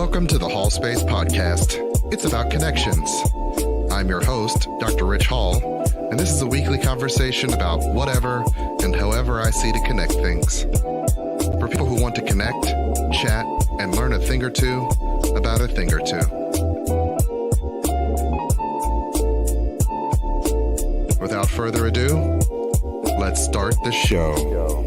Welcome to the Hallspace Podcast. It's about connections. I'm your host, Dr. Ritch Hall, and this is a weekly conversation about whatever and however I see to connect things. For people who want to connect, chat, and learn a thing or two about a thing or two. Without further ado, let's start the show.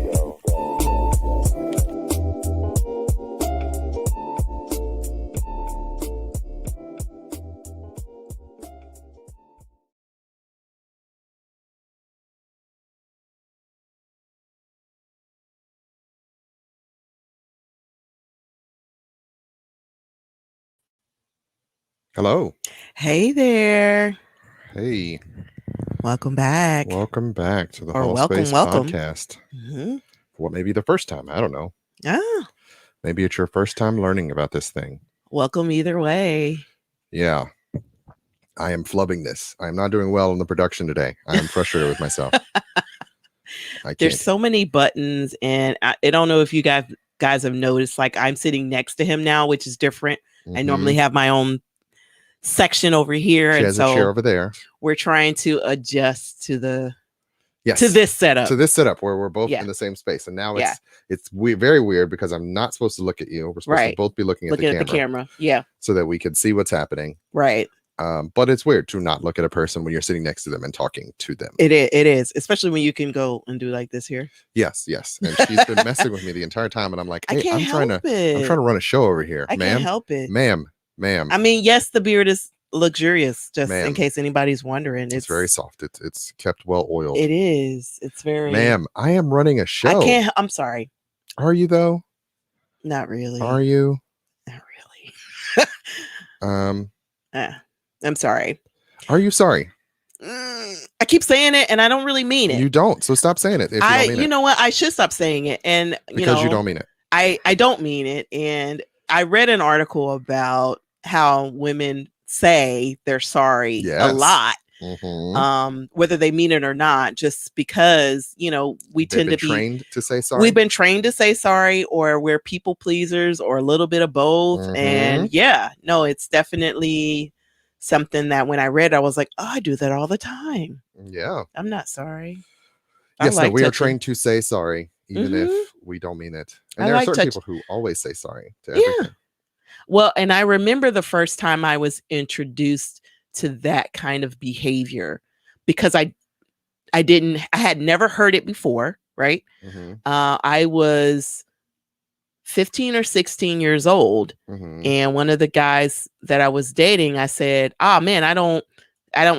Hello. Hey there. Hey. Welcome back. Welcome back to the Or Hallspace welcome. Podcast. Mm-hmm. Well, maybe the first time. I don't know. Ah, Maybe it's your first time learning about this thing. welcome either way. Yeah. I am flubbing this. I am not doing well in the production today. I am frustrated with myself. I can't. There's so many buttons, and I don't know if you guys have noticed, like I'm sitting next to him now, which is different. I normally have my own section over here. She and has so a chair over there. we're trying to adjust to the Yes. to this setup. To this setup where we're both Yeah. in the same space. And now Yeah. it's very weird because I'm not supposed to look at you. We're supposed to Right. both be looking at the camera. Yeah. So that we can see what's happening. Right. But it's weird to not look at a person when you're sitting next to them and talking to them. It is, especially when you can go and do like this here. Yes. And she's been messing with me the entire time, and I'm like, hey, I can't I'm trying to run a show over here. I can't help it. Ma'am. I mean, yes, the beard is luxurious, just Ma'am. in case anybody's wondering. It's very soft. It's kept well oiled. It is. It's very. Ma'am, I am running a show. I can't. I'm sorry. Are you though? Not really. Are you? Not really. I'm sorry. Are you sorry? I keep saying it, and I don't really mean it. You don't. So stop saying it. If you don't mean you it. know what? I should stop saying it, and Because you don't mean it. I don't mean it, and I read an article about how women say they're sorry a lot. Mm-hmm. Whether they mean it or not, just because we tend to be trained to say sorry. We've been trained to say sorry, or we're people pleasers, or a little bit of both. Mm-hmm. And it's definitely something that when I read, I was like, oh, I do that all the time. Yeah, I'm not sorry. Yes, we are trained to say sorry, even if we don't mean it. And there are certain people who always say sorry to everything. Yeah. Well, and I remember the first time I was introduced to that kind of behavior, because I had never heard it before, right? Mm-hmm. I was 15 or 16 years old, and one of the guys that I was dating, I said, "Oh man, I don't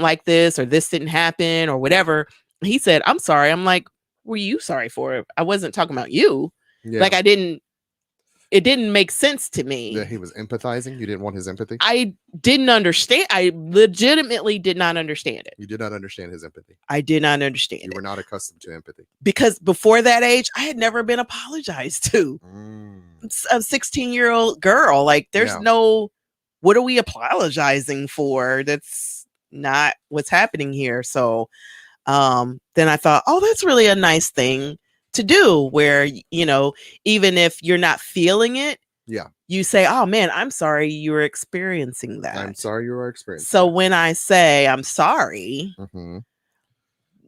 like this, or this didn't happen, or whatever." He said, "I'm sorry." I'm like, "Were you sorry for it? I wasn't talking about you." Yeah. Like it didn't make sense to me. That he was empathizing. You didn't want his empathy. I didn't understand. I legitimately did not understand it. You did not understand his empathy. I did not understand it. You were not accustomed to empathy. Because before that age, I had never been apologized to. A 16-year-old girl. Like, there's no, what are we apologizing for? That's not what's happening here. So then I thought, oh, that's really a nice thing to do, where even if you're not feeling it, you say, oh man, I'm sorry you were experiencing that. I'm sorry you were experiencing so that. When I say I'm sorry,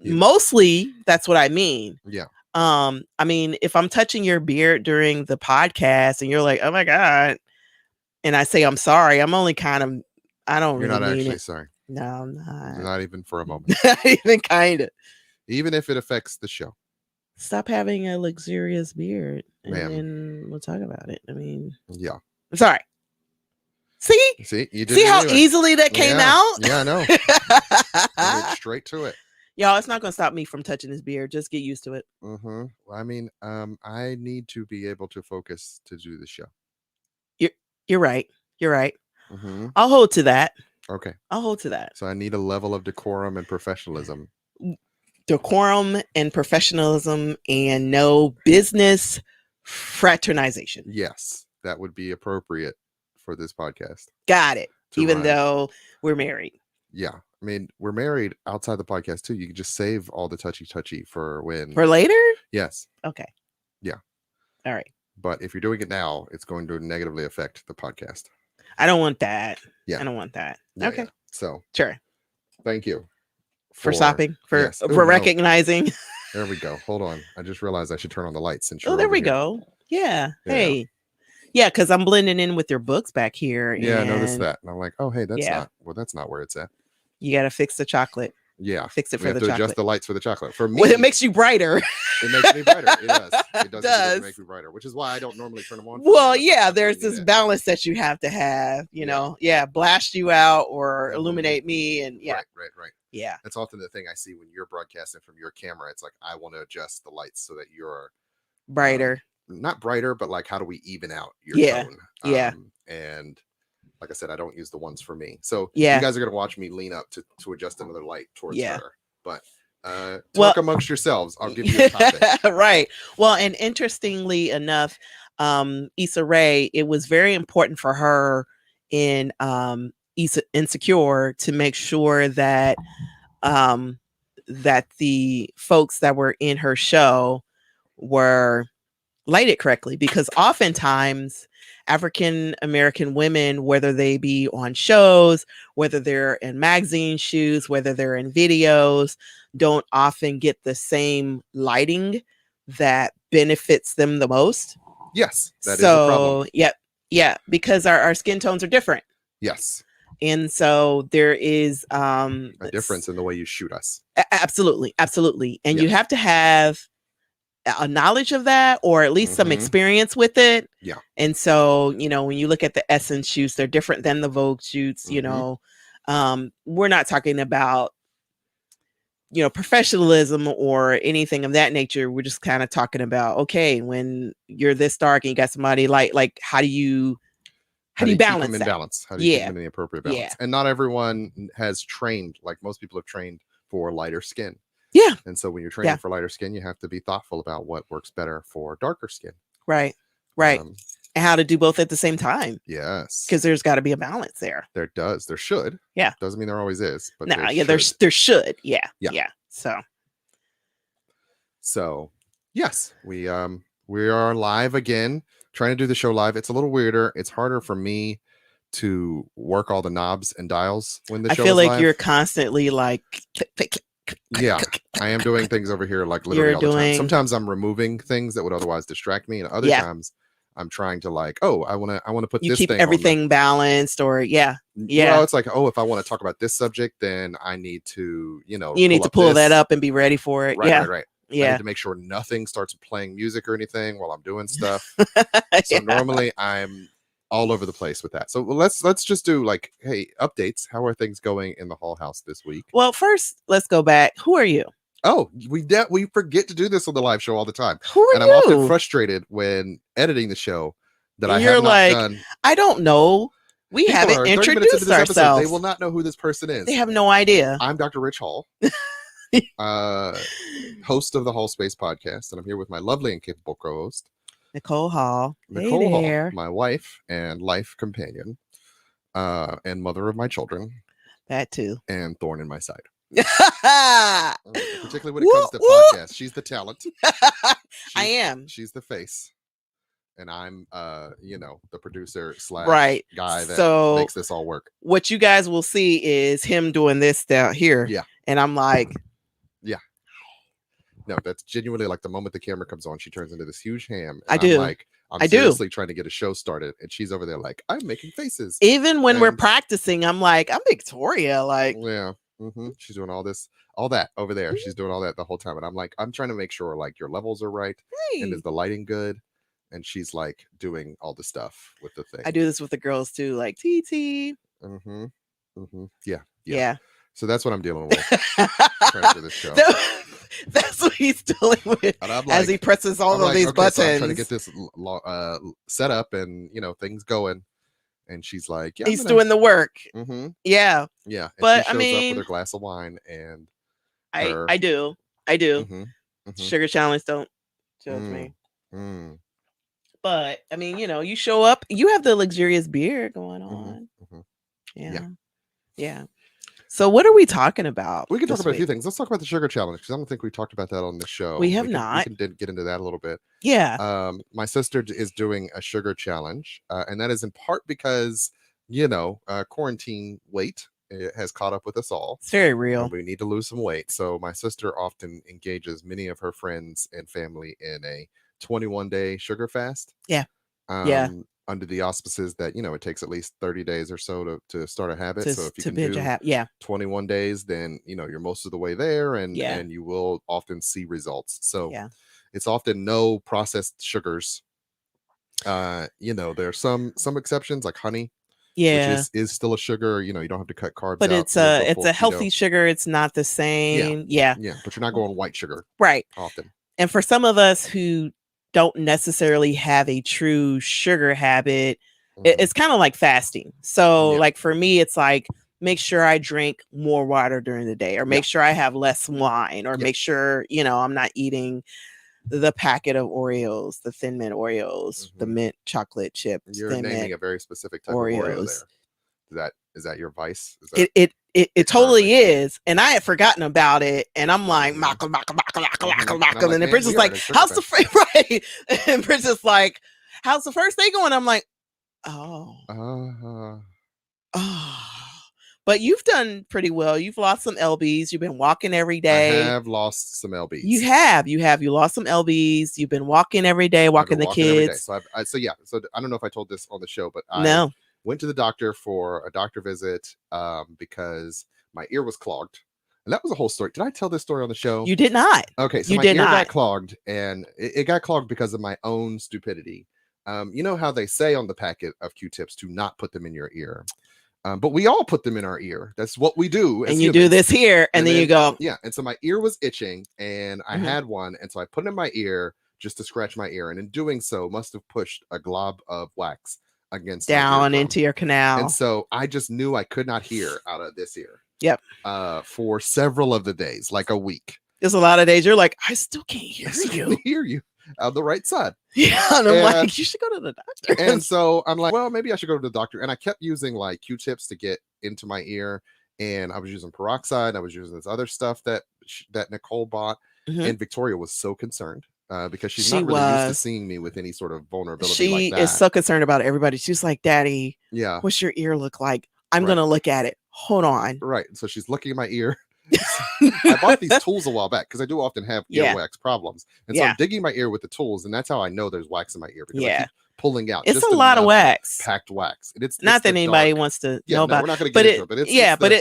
mostly that's what I mean. I mean, if I'm touching your beard during the podcast and you're like, oh my God, and I say I'm sorry, I'm only kind of, I don't You're really not mean actually it. sorry. No, I'm not. Not even for a moment. Not even kind of. Even if it affects the show. Stop having a luxurious beard, and then we'll talk about it. I mean, I'm sorry. See, you did. See how easily that came out? Yeah, I know. You went straight to it. Y'all, it's not going to stop me from touching his beard. Just get used to it. Well, I mean, I need to be able to focus to do the show. You're right. You're right. I'll hold to that. Okay. I'll hold to that. So I need a level of decorum and professionalism. Decorum and professionalism, and no business fraternization. Yes, that would be appropriate for this podcast. Got it. Even though we're married. Yeah. I mean, we're married outside the podcast too. You can just save all the touchy for when. For later? Yes. Okay. Yeah. All right. But if you're doing it now, it's going to negatively affect the podcast. I don't want that. Yeah. I don't want that. Yeah, okay. Yeah. So sure. Thank you for stopping, for no. recognizing. There we go. Hold on. I just realized I should turn on the lights since Oh, you're there over we here. go. Yeah. Hey. Yeah, because I'm blending in with your books back here. Yeah, and I noticed that. And I'm like, oh, hey, that's Yeah. not where it's at. You got to fix the chocolate. Yeah. Fix it We for have the to chocolate. adjust the lights for the chocolate. For me, Well, it makes you brighter. It makes me brighter. It does. It does make me brighter, which is why I don't normally turn them on. Well, yeah, there's this balance that you have to have, you know. Yeah, blast you out or illuminate me, and yeah. Right. Yeah. That's often the thing I see when you're broadcasting from your camera. It's like I want to adjust the lights so that you're brighter. Not brighter, but like how do we even out your tone? Yeah. And like I said, I don't use the ones for me. So yeah. You guys are gonna watch me lean up to adjust another light towards her. But talk amongst yourselves. I'll give you a topic. Right. Well, and interestingly enough, Issa Rae, it was very important for her in Insecure to make sure that that the folks that were in her show were lighted correctly, because oftentimes African American women, whether they be on shows, whether they're in magazine shoots, whether they're in videos, don't often get the same lighting that benefits them the most. Yes, that is a problem. Yeah, because our skin tones are different. Yes. And so there is a difference in the way you shoot us. Absolutely. And you have to have a knowledge of that, or at least some experience with it. Yeah. And so, you know, when you look at the Essence shoots, they're different than the Vogue shoots. You know, we're not talking about, you know, professionalism or anything of that nature. We're just kind of talking about, okay, when you're this dark and you got somebody like how do you balance keep them in that? balance? How do you keep them in the appropriate balance? Yeah. And not everyone has trained, like most people have trained for lighter skin. Yeah. And so when you're training for lighter skin, you have to be thoughtful about what works better for darker skin. Right. And how to do both at the same time. Yes. Because there's got to be a balance there. There does. There should. Yeah. Doesn't mean there always is. But there should. Yeah. So yes, we are live again, trying to do the show live. It's a little weirder. It's harder for me to work all the knobs and dials when the show is live. I feel like you're constantly like yeah, I am doing things over here like literally all the time. Sometimes I'm removing things that would otherwise distract me, and other times I'm trying to like, oh, I want to put this thing. You keep everything balanced, or Well, it's like, oh, if I want to talk about this subject, then I need to, you need to pull that up and be ready for it. Right. Yeah. I need to make sure nothing starts playing music or anything while I'm doing stuff. So normally I'm all over the place with that. So let's just do like, hey, updates. How are things going in the Hall house this week? Well, first, let's go back. Who are you? Oh, we forget to do this on the live show all the time. Who are you? And I'm often frustrated when editing the show that I have not done. I don't know. We haven't introduced ourselves. Episode, they will not know who this person is. They have no idea. I'm Dr. Ritch Hall, host of the Hallspace Podcast, and I'm here with my lovely and capable co-host, Nicole Hall. Nicole Hall, my wife and life companion, and mother of my children. That too. And thorn in my side. Particularly when it comes to podcasts. She's the talent. I am. She's the face. And I'm the producer / guy that makes this all work. What you guys will see is him doing this down here. Yeah. And I'm like, yeah. No, that's genuinely like the moment the camera comes on, she turns into this huge ham. I do. I'm seriously trying to get a show started, and she's over there like, I'm making faces. Even when we're practicing, I'm like, I'm Victoria. Like, yeah. She's doing all that over there. She's doing all that the whole time. And I'm like, I'm trying to make sure like your levels are right. Hey. And is the lighting good? And she's like doing all the stuff with the thing. I do this with the girls too, like TT. Yeah. So that's what I'm dealing with. Trying to do this show. That's what he's dealing with as he presses all of these buttons. So I'm trying to get this set up and things going. And she's like, yeah, he's doing the work. Yeah. Yeah. And but she shows up with her glass of wine and I do. Sugar challenge, don't judge me. But I mean, you show up, you have the luxurious beer going on. Yeah. So what are we talking about? We can talk about a few things. Let's talk about the sugar challenge, because I don't think we talked about that on the show. We have not. We can get into that a little bit. Yeah. My sister is doing a sugar challenge, and that is in part because quarantine weight, it has caught up with us all. It's very real. We need to lose some weight. So my sister often engages many of her friends and family in a 21-day sugar fast. Yeah. Under the auspices that, it takes at least 30 days or so to start a habit. So if you can do 21 days, then, you're most of the way there and you will often see results. So it's often no processed sugars. There are some exceptions like honey. Which is still a sugar. You don't have to cut carbs but out. It's a healthy sugar. It's not the same. Yeah. But you're not going white sugar. Right. Often. And for some of us who don't necessarily have a true sugar habit, it's kind of like fasting. So like for me, it's like, make sure I drink more water during the day, or make sure I have less wine, or make sure, I'm not eating the packet of Oreos, the Thin Mint Oreos, the mint chocolate chip. You're naming a very specific type Oreos. Of Oreo there. Is that your vice? Is that it totally is. And I had forgotten about it. And I'm like, maka. And the Princess like, how's the right? And Princess like, how's the first day going? I'm like, oh. But you've done pretty well. You've lost some lbs. You've been walking every day. I have lost some lbs. You have. You lost some lbs. You've been walking every day, walking the kids. So I don't know if I told this on the show, but I went to the doctor for a doctor visit because my ear was clogged. And that was a whole story. Did I tell this story on the show? You did not. Okay, so my ear got clogged, and it got clogged because of my own stupidity. You know how they say on the packet of Q-tips to not put them in your ear. But we all put them in our ear. That's what we do. And you do this here, and then you go. Yeah. And so my ear was itching, and I had one. And so I put it in my ear just to scratch my ear. And in doing so, must have pushed a glob of wax against down into your canal. And so I just knew I could not hear out of this ear. Yep. For several of the days, like a week. There's a lot of days you're like, I still can't hear you. On the right side. Yeah, and I'm like, you should go to the doctor. And so I'm like, well, maybe I should go to the doctor. And I kept using like Q-tips to get into my ear, and I was using peroxide. I was using this other stuff that Nicole bought, and Victoria was so concerned because she's not really used to seeing me with any sort of vulnerability. She is so concerned about everybody. She's like, Daddy, what's your ear look like? I'm gonna look at it. Hold on. Right. So she's looking at my ear. I bought these tools a while back because I do often have earwax problems, and so I'm digging my ear with the tools, and that's how I know there's wax in my ear, because I keep pulling out. It's just a lot of wax, packed wax. It's not that anybody wants to know about. We're not going to get into it, but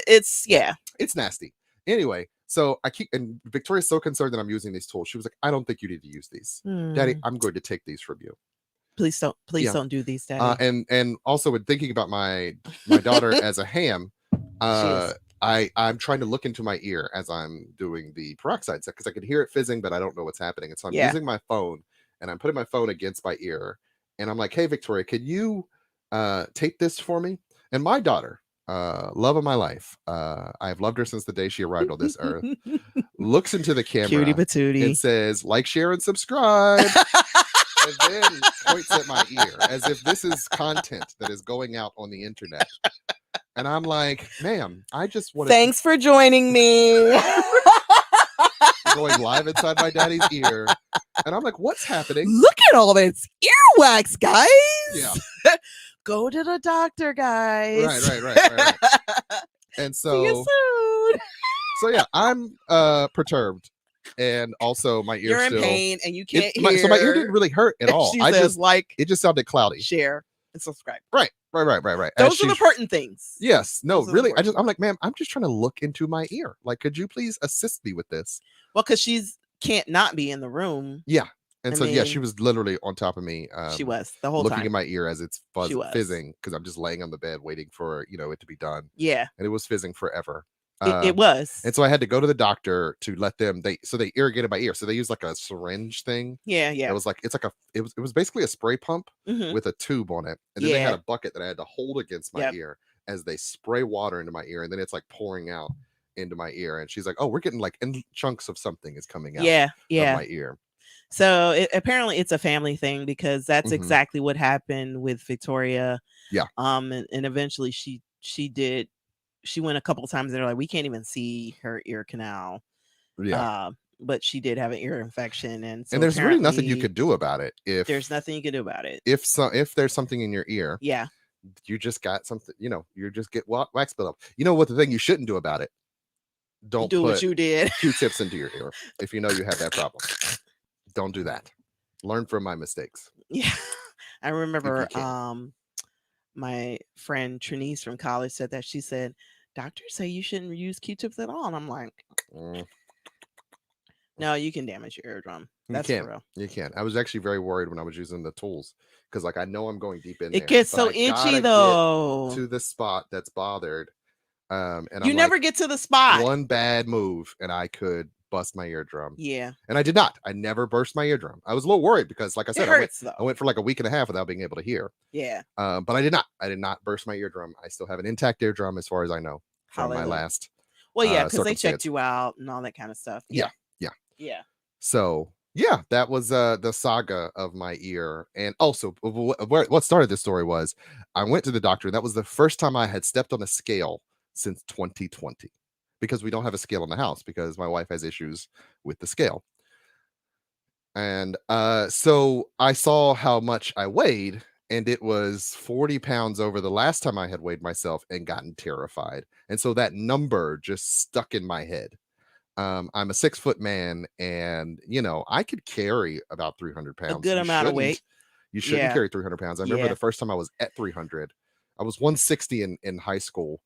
it's nasty. Anyway, so and Victoria's so concerned that I'm using these tools. She was like, "I don't think you need to use these, Daddy. I'm going to take these from you. Please don't do these, Daddy." And also, with thinking about my daughter as a ham, I'm trying to look into my ear as I'm doing the peroxide set because I could hear it fizzing, but I don't know what's happening. And so I'm using my phone, and I'm putting my phone against my ear, and I'm like, "Hey, Victoria, can you tape this for me?" And my daughter, love of my life, I've loved her since the day she arrived on this earth, looks into the camera Cutie patootie. and says, "Like, share, and subscribe." And then points at my ear as if this is content that is going out on the internet. And I'm like, "Ma'am, I just want to..." Thanks for joining me. Going live inside my daddy's ear. And I'm like, "What's happening? Look at all this earwax, guys." Yeah. Go to the doctor, guys. Right. And so... See you soon. So yeah, I'm perturbed. And also my ear You're still... in pain and you can't hear. So my ear didn't really hurt at all. It just sounded cloudy. Share and subscribe. Right. Those are the important things. Yes. No, really. I'm like, "Ma'am, I'm just trying to look into my ear. Like, could you please assist me with this?" Well, because she's can't not be in the room. Yeah. And she was literally on top of me. She was the whole looking time in my ear as it's fizzing, because I'm just laying on the bed waiting for it to be done. Yeah. And it was fizzing forever. It was. And so I had to go to the doctor to let them. They irrigated my ear. So they used like a syringe thing. Yeah. It was like it was basically a spray pump with a tube on it, and then they had a bucket that I had to hold against my ear as they spray water into my ear, and then it's like pouring out into my ear. And she's like, "Oh, we're getting like in chunks of something is coming out of my ear." So apparently it's a family thing, because that's exactly what happened with Victoria. Yeah. And eventually she went a couple of times. They're like, we can't even see her ear canal. Yeah. But she did have an ear infection, and there's really nothing you could do about it. There's nothing you can do about it. If there's something in your ear, you just got something, you just get wax buildup. You know what the thing you shouldn't do about it? Don't do put what you did. Q-tips into your ear if you know you have that problem. Don't do that. Learn from my mistakes. Yeah. I remember my friend Trinice from college said that. She said, doctors say you shouldn't use Q-tips at all. And I'm like, no, you can damage your eardrum. That's for real. You can. I was actually very worried when I was using the tools because, like, I know I'm going deep in there. It gets so itchy though. To the spot that's bothered. And you never get to the spot. One bad move and I could bust my eardrum. Yeah. And I did not. I never burst my eardrum. I was a little worried because, like I said, I went for like a week and a half without being able to hear. Yeah. But I did not. I did not burst my eardrum. I still have an intact eardrum as far as I know from my last. Well, yeah, because they checked you out and all that kind of stuff. Yeah. So yeah, that was the saga of my ear. And also, what started this story was I went to the doctor, and that was the first time I had stepped on a scale since 2020, because we don't have a scale in the house because my wife has issues with the scale. And so I saw how much I weighed, and it was 40 pounds over the last time I had weighed myself and gotten terrified. And so that number just stuck in my head. I'm a 6-foot man, and I could carry about 300 pounds. A good amount of weight. You shouldn't carry 300 pounds. I remember the first time I was at 300, I was 160 in high school.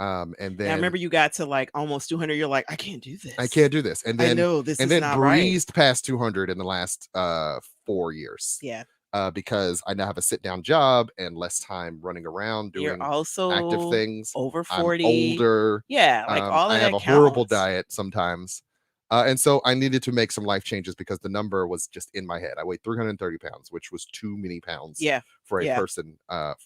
And then I remember you got to like almost 200. You're like, I can't do this. I can't do this. And then I know this and is then not breezed past 200 in the last 4 years. Yeah. Because I now have a sit-down job and less time running around doing You're also active things. Over 40. I'm older. Yeah, like all of I that have a horrible diet sometimes. And so I needed to make some life changes because the number was just in my head. I weighed 330 pounds, which was too many pounds for a person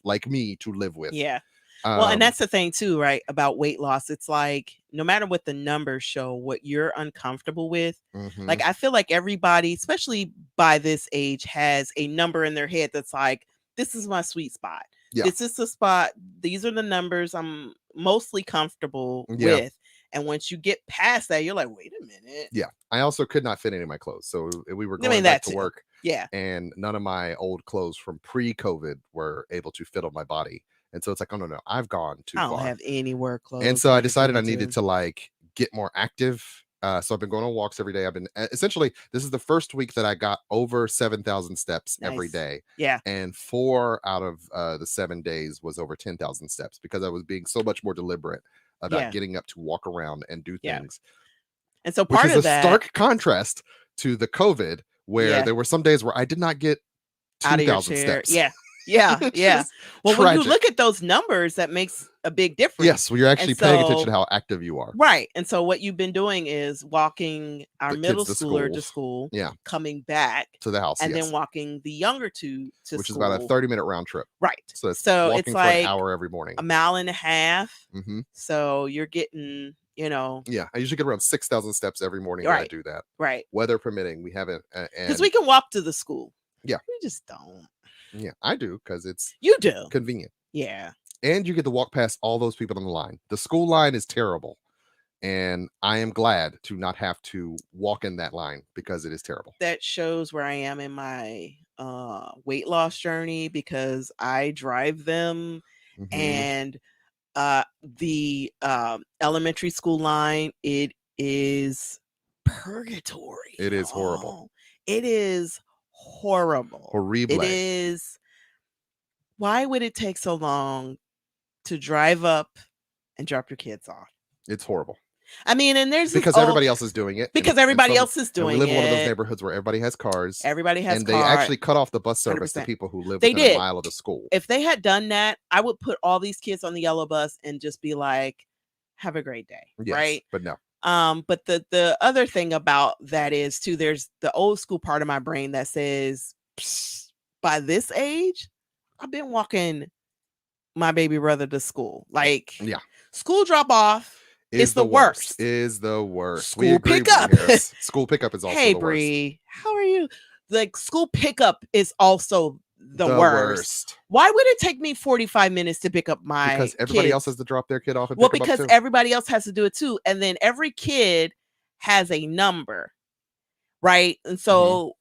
like me to live with. Yeah. Well, and that's the thing too, right? About weight loss. It's like, no matter what the numbers show, what you're uncomfortable with, like, I feel like everybody, especially by this age, has a number in their head that's like, this is my sweet spot. Yeah. This is the spot. These are the numbers I'm mostly comfortable with. And once you get past that, you're like, wait a minute. Yeah. I also could not fit any of my clothes. So we were going back to work. Yeah. And none of my old clothes from pre-COVID were able to fit on my body. And so it's like, oh, no, I've gone too far. I don't have any work clothes. And so I decided I needed to like get more active. So I've been going on walks every day. I've been essentially, this is the first week that I got over 7,000 steps every day. Yeah. And 4 out of the 7 days was over 10,000 steps because I was being so much more deliberate about getting up to walk around and do things. And so part of that, a stark contrast to the COVID, where there were some days where I did not get 2,000 steps. Yeah. Well, when you look at those numbers, that makes a big difference. Yes, well, you're actually paying attention to how active you are. Right. And so what you've been doing is walking our middle schooler to school, coming back to the house, and then walking the younger to which school. is about a 30-minute round trip. Right. So it's like an hour every morning. A mile and a half. So you're getting, Yeah, I usually get around 6,000 steps every morning when I do that. Right. Weather permitting. We haven't. Because we can walk to the school. Yeah. We just don't. Yeah, I do, because it's convenient. Yeah. And you get to walk past all those people on the line. The school line is terrible. And I am glad to not have to walk in that line because it is terrible. That shows where I am in my weight loss journey, because I drive them and the elementary school line, it is purgatory. It is horrible. It is horrible. Horrible. It is. Why would it take so long to drive up and drop your kids off? It's horrible. I mean, and there's because everybody else is doing it. Because everybody else is doing it. We live in one of those neighborhoods where everybody has cars. Everybody has and cars. And they actually cut off the bus service 100%. To people who live within a mile of the school. If they had done that, I would put all these kids on the yellow bus and just be like, have a great day. Yes, right? But no. But the other thing about that is too, there's the old school part of my brain that says, by this age, I've been walking my baby brother to school. Like, school drop off is the worst. Is the worst. School pickup. School pickup is also the worst. Bree, how are you? Like, school pickup is also the worst. Why would it take me 45 minutes to pick up my Because everybody else has to drop their kid off and pick because everybody else has to do it too. And then every kid has a number. Right. And so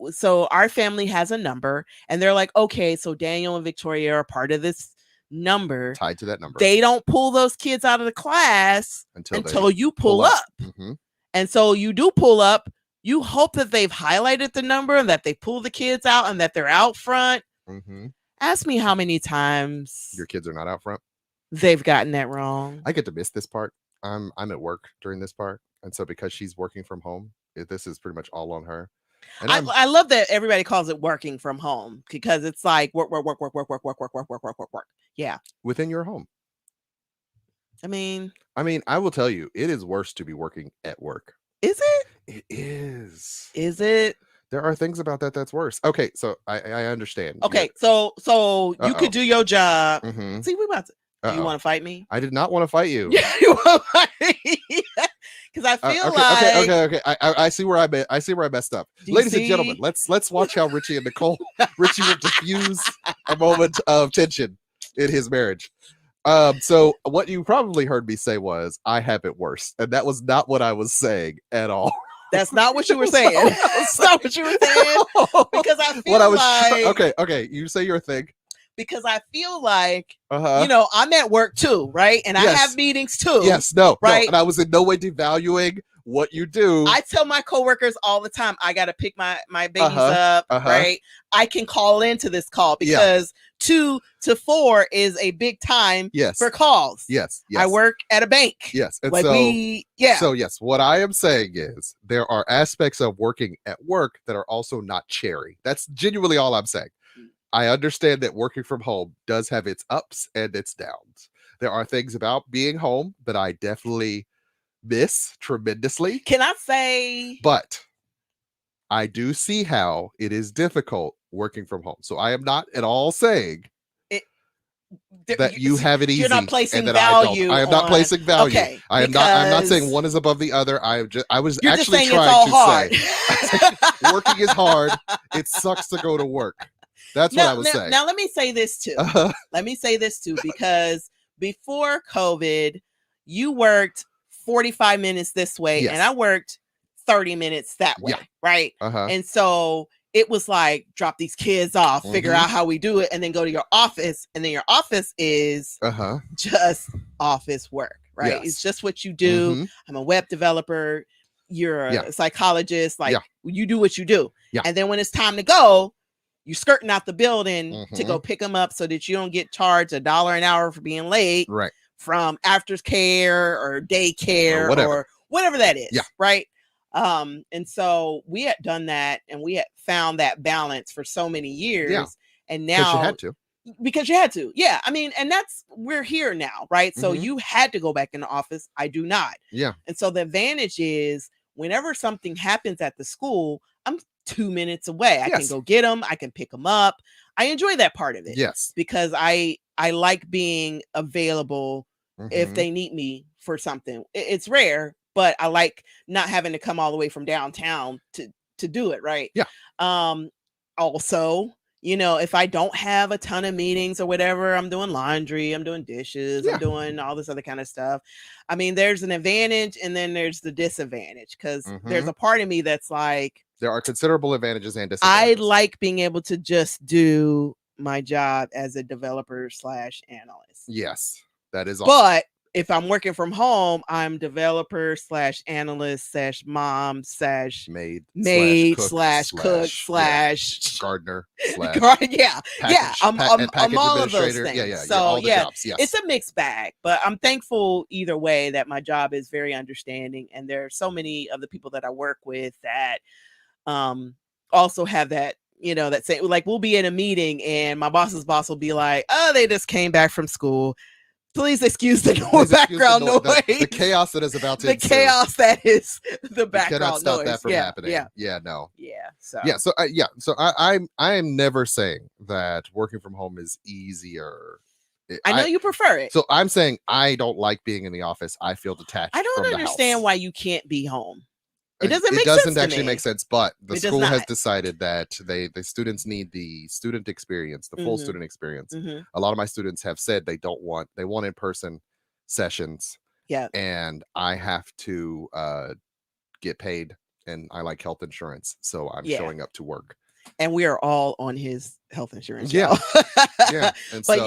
our family has a number, and they're like, okay, so Daniel and Victoria are part of this number tied to that number. They don't pull those kids out of the class until you pull up. Mm-hmm. And so you do pull up. You hope that they've highlighted the number and that they pull the kids out and that they're out front. Mm-hmm. Ask me how many times your kids are not out front. They've gotten that wrong. I get to miss this part. I'm at work during this part. And so because she's working from home, this is pretty much all on her. And I love that everybody calls it working from home because it's like work. Yeah. Within your home. I mean, I will tell you, it is worse to be working at work. Is it? It is. Is it? There are things about that's worse. Okay, so I understand. Okay, so you could do your job. Mm-hmm. See, we about to. Do you want to fight me? I did not want to fight you. Yeah, you want to fight me? Because I feel okay. I see where I messed up. Ladies and gentlemen, let's watch how Richie and Nicole Richie will diffuse a moment of tension in his marriage. So what you probably heard me say was, I have it worse. And that was not what I was saying at all. That's not what you were saying. That's not what you were saying. Because I feel okay. You say your thing. Because I feel like, I'm at work too, right? And I have meetings too. Yes, right? No, and I was in no way devaluing what you do. I tell my coworkers all the time, I got to pick my babies up, right? I can call into this call because 2 to 4 is a big time for calls. Yes. I work at a bank. Yes. And like So yes, what I am saying is there are aspects of working at work that are also not cherry. That's genuinely all I'm saying. I understand that working from home does have its ups and its downs. There are things about being home that I definitely miss tremendously. Can I say? But I do see how it is difficult working from home. So I am not at all saying that you have it easy. You're not placing value. I am not placing value. Okay, I'm not saying one is above the other. I was actually trying to say working is hard. It sucks to go to work. That's what I was saying. Now let me say this too. Let me say this too, because before COVID, you worked 45 minutes this way and I worked 30 minutes that way. Right. And so it was like, drop these kids off, figure out how we do it, and then go to your office. And then your office is just office work, right? Yes. It's just what you do. I'm a web developer. You're a psychologist. Like you do what you do. And then when it's time to go, you're skirting out the building to go pick them up so that you don't get charged $1 an hour for being late from aftercare or daycare or whatever that is. Right. And so we had done that and we had found that balance for so many years. And now because you had to. Yeah. I mean, and we're here now. Right. So you had to go back in the office. I do not. Yeah. And so the advantage is whenever something happens at the school, I'm 2 minutes away. I can go get them. I can pick them up. I enjoy that part of it. Yes. Because I like being available if they need me for something. It's rare, but I like not having to come all the way from downtown to do it. Right. Yeah. Also, if I don't have a ton of meetings or whatever, I'm doing laundry, I'm doing dishes, I'm doing all this other kind of stuff. I mean, there's an advantage and then there's the disadvantage because there's a part of me that's like, there are considerable advantages and disadvantages. I like being able to just do my job as a developer/analyst. Yes, that is awesome. But if I'm working from home, I'm developer/analyst/mom/ maid /cook/ gardener I'm all of those things. So jobs, it's a mixed bag, but I'm thankful either way that my job is very understanding, and there are so many of the people that I work with that also have that, that say, like, we'll be in a meeting and my boss's boss will be like, oh, they just came back from school. Please excuse the background noise. The chaos that is about to ensue. Chaos that is the background noise. Cannot stop that from happening. So I am never saying that working from home is easier. I know you prefer it. So I'm saying I don't like being in the office. I feel detached. I don't understand why you can't be home. It doesn't make sense, but the school has decided that the students need the student experience, the full student experience. A lot of my students have said they want in-person sessions. Yeah. And I have to get paid, and I like health insurance, so I'm showing up to work. And we are all on his health insurance. Yeah. Yeah. And but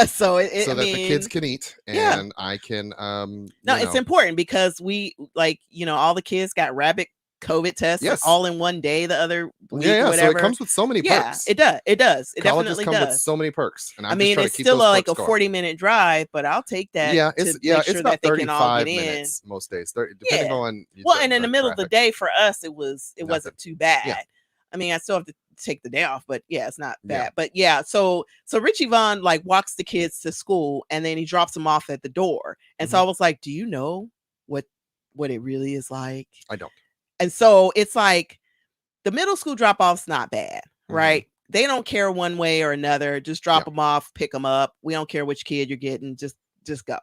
so, so that the kids can eat and I can, no, it's important because we all the kids got rapid COVID tests all in one day the other week or whatever. So it comes with so many perks. It does. It Colleges definitely come does. with so many perks. And I mean, it's still like a 40-minute drive, but I'll take that. It's about 35 minutes most days, depending on. And in the middle of the day for us, it wasn't too bad. Yeah. I mean, I still have to take the day off, but it's not bad. But so Richie Vaughn like walks the kids to school and then he drops them off at the door. And so I was like, do you know what it really is like? I don't. And so it's like the middle school drop off's not bad, right? They don't care one way or another. Just drop them off, pick them up. We don't care which kid you're getting. Just go,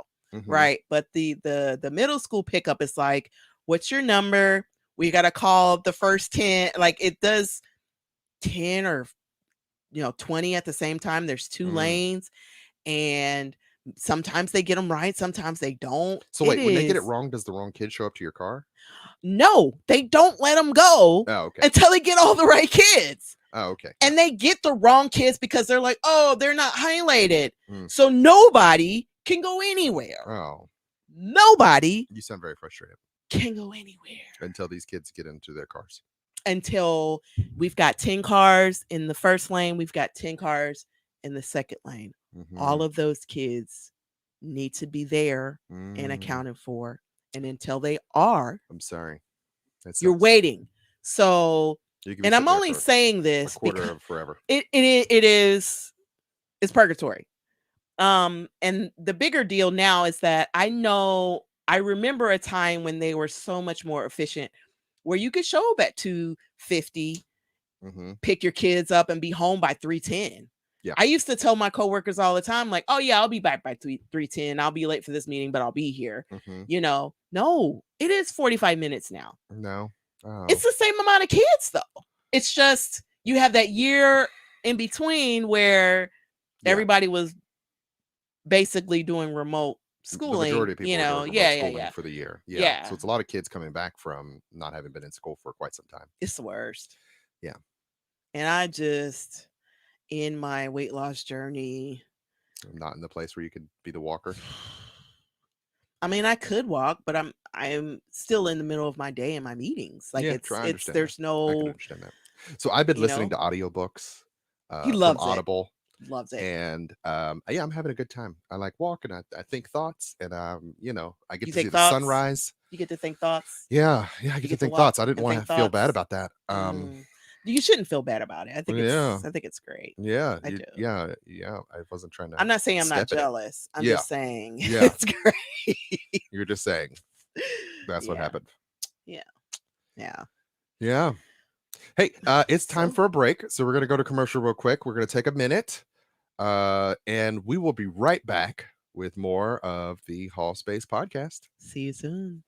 right? But the middle school pickup is like, what's your number? We got to call the first 10. Like it does 10 or 20 at the same time. There's 2 lanes, and sometimes they get them right, sometimes they don't. So wait, when they get it wrong, does the wrong kid show up to your car? No, they don't let them go until they get all the right kids. Oh, okay. And they get the wrong kids because they're like, oh, they're not highlighted. So nobody can go anywhere. Oh. Nobody. You sound very frustrated. Can go anywhere. Until these kids get into their cars. Until we've got 10 cars in the first lane. We've got 10 cars in the second lane. All of those kids need to be there and accounted for. And until they are, I'm sorry. You're waiting. So, and I'm only saying this because of forever. It's purgatory. And the bigger deal now is that I remember a time when they were so much more efficient where you could show up at 2:50, pick your kids up and be home by 3:10. Yeah. I used to tell my coworkers all the time, like, oh yeah, I'll be back by 3:10. I'll be late for this meeting, but I'll be here. No, it is 45 minutes now. No. Oh. It's the same amount of kids though. It's just, you have that year in between where everybody was basically doing remote schooling. The majority of people are doing remote schooling for the year. Yeah. So it's a lot of kids coming back from not having been in school for quite some time. It's the worst. Yeah. And I just, in my weight loss journey, I'm not in the place where you could be the walker. I mean, I could walk, but I'm still in the middle of my day and my meetings. Like there's no. I can understand that. So I've been listening to audiobooks. He loves from Audible. Loves it. And I'm having a good time. I like walking. I think thoughts, and I get to see the sunrise. You get to think thoughts. Yeah, I get to think thoughts. I didn't want to feel bad about that. You shouldn't feel bad about it. I think it's great. Yeah, I do. Yeah. I wasn't trying to. I'm not saying I'm not jealous. I'm just saying it's great. You're just saying that's what happened. Yeah. Hey, it's time for a break. So we're gonna go to commercial real quick. We're gonna take a minute, and we will be right back with more of the Hallspace Podcast. See you soon.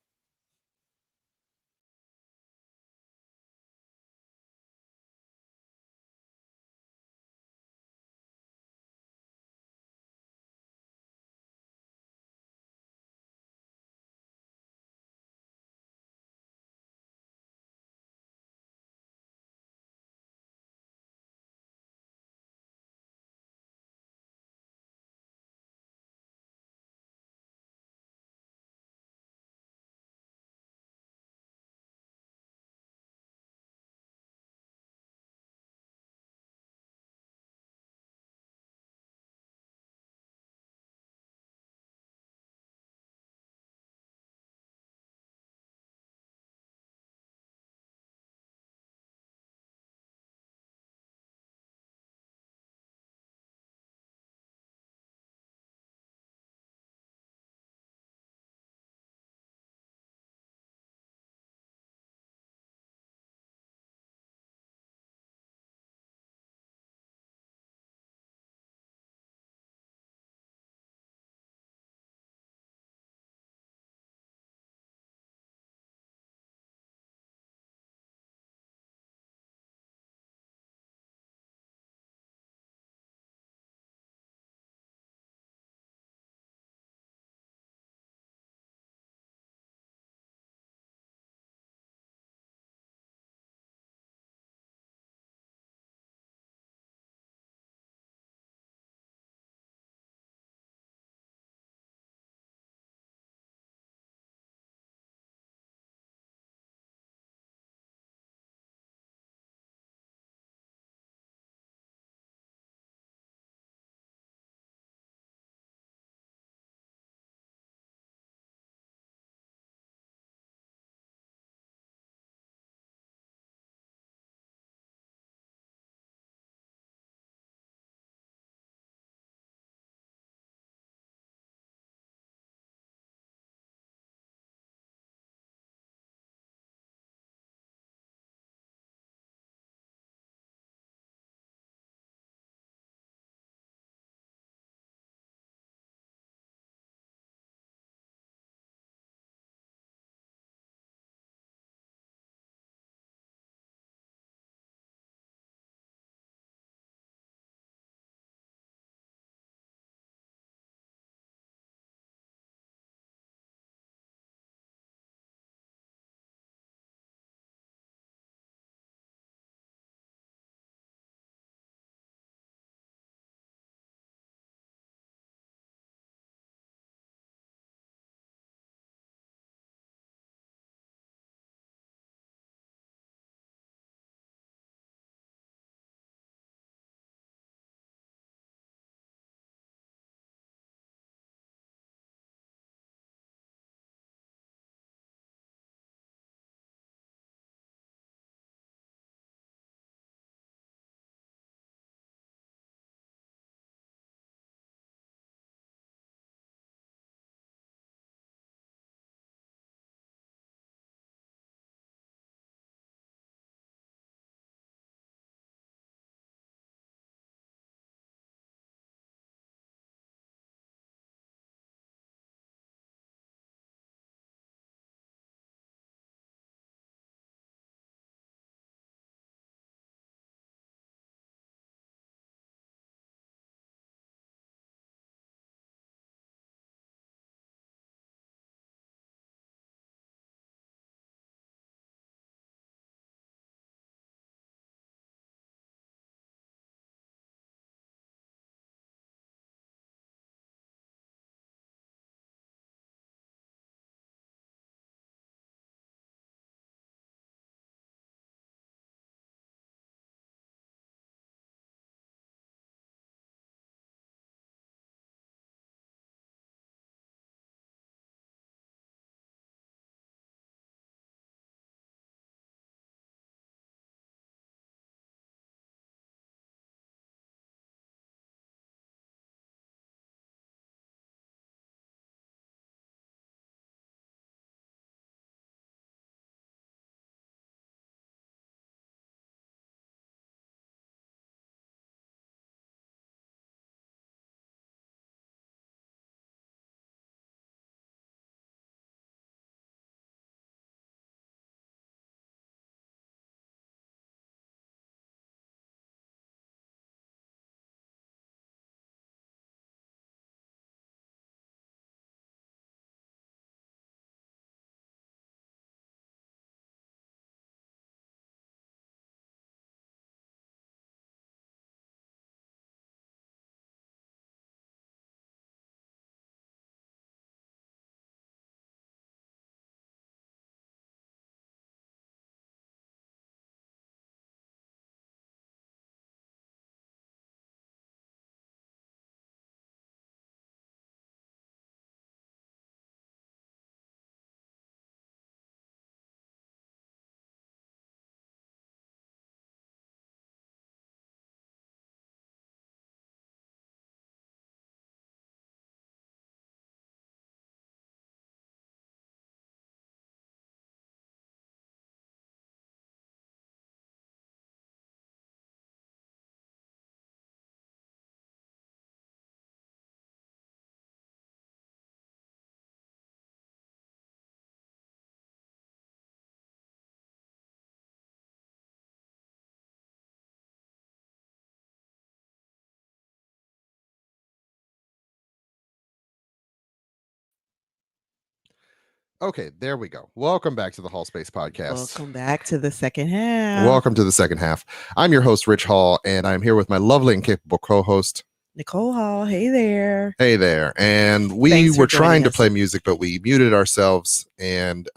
Okay, there we go. Welcome back to the Hallspace Podcast. Welcome back to the second half. Welcome to the second half. I'm your host, Ritch Hall, and I'm here with my lovely and capable co-host, Nicole Hall. Hey there. Hey there. And we were trying to play music, but we muted ourselves and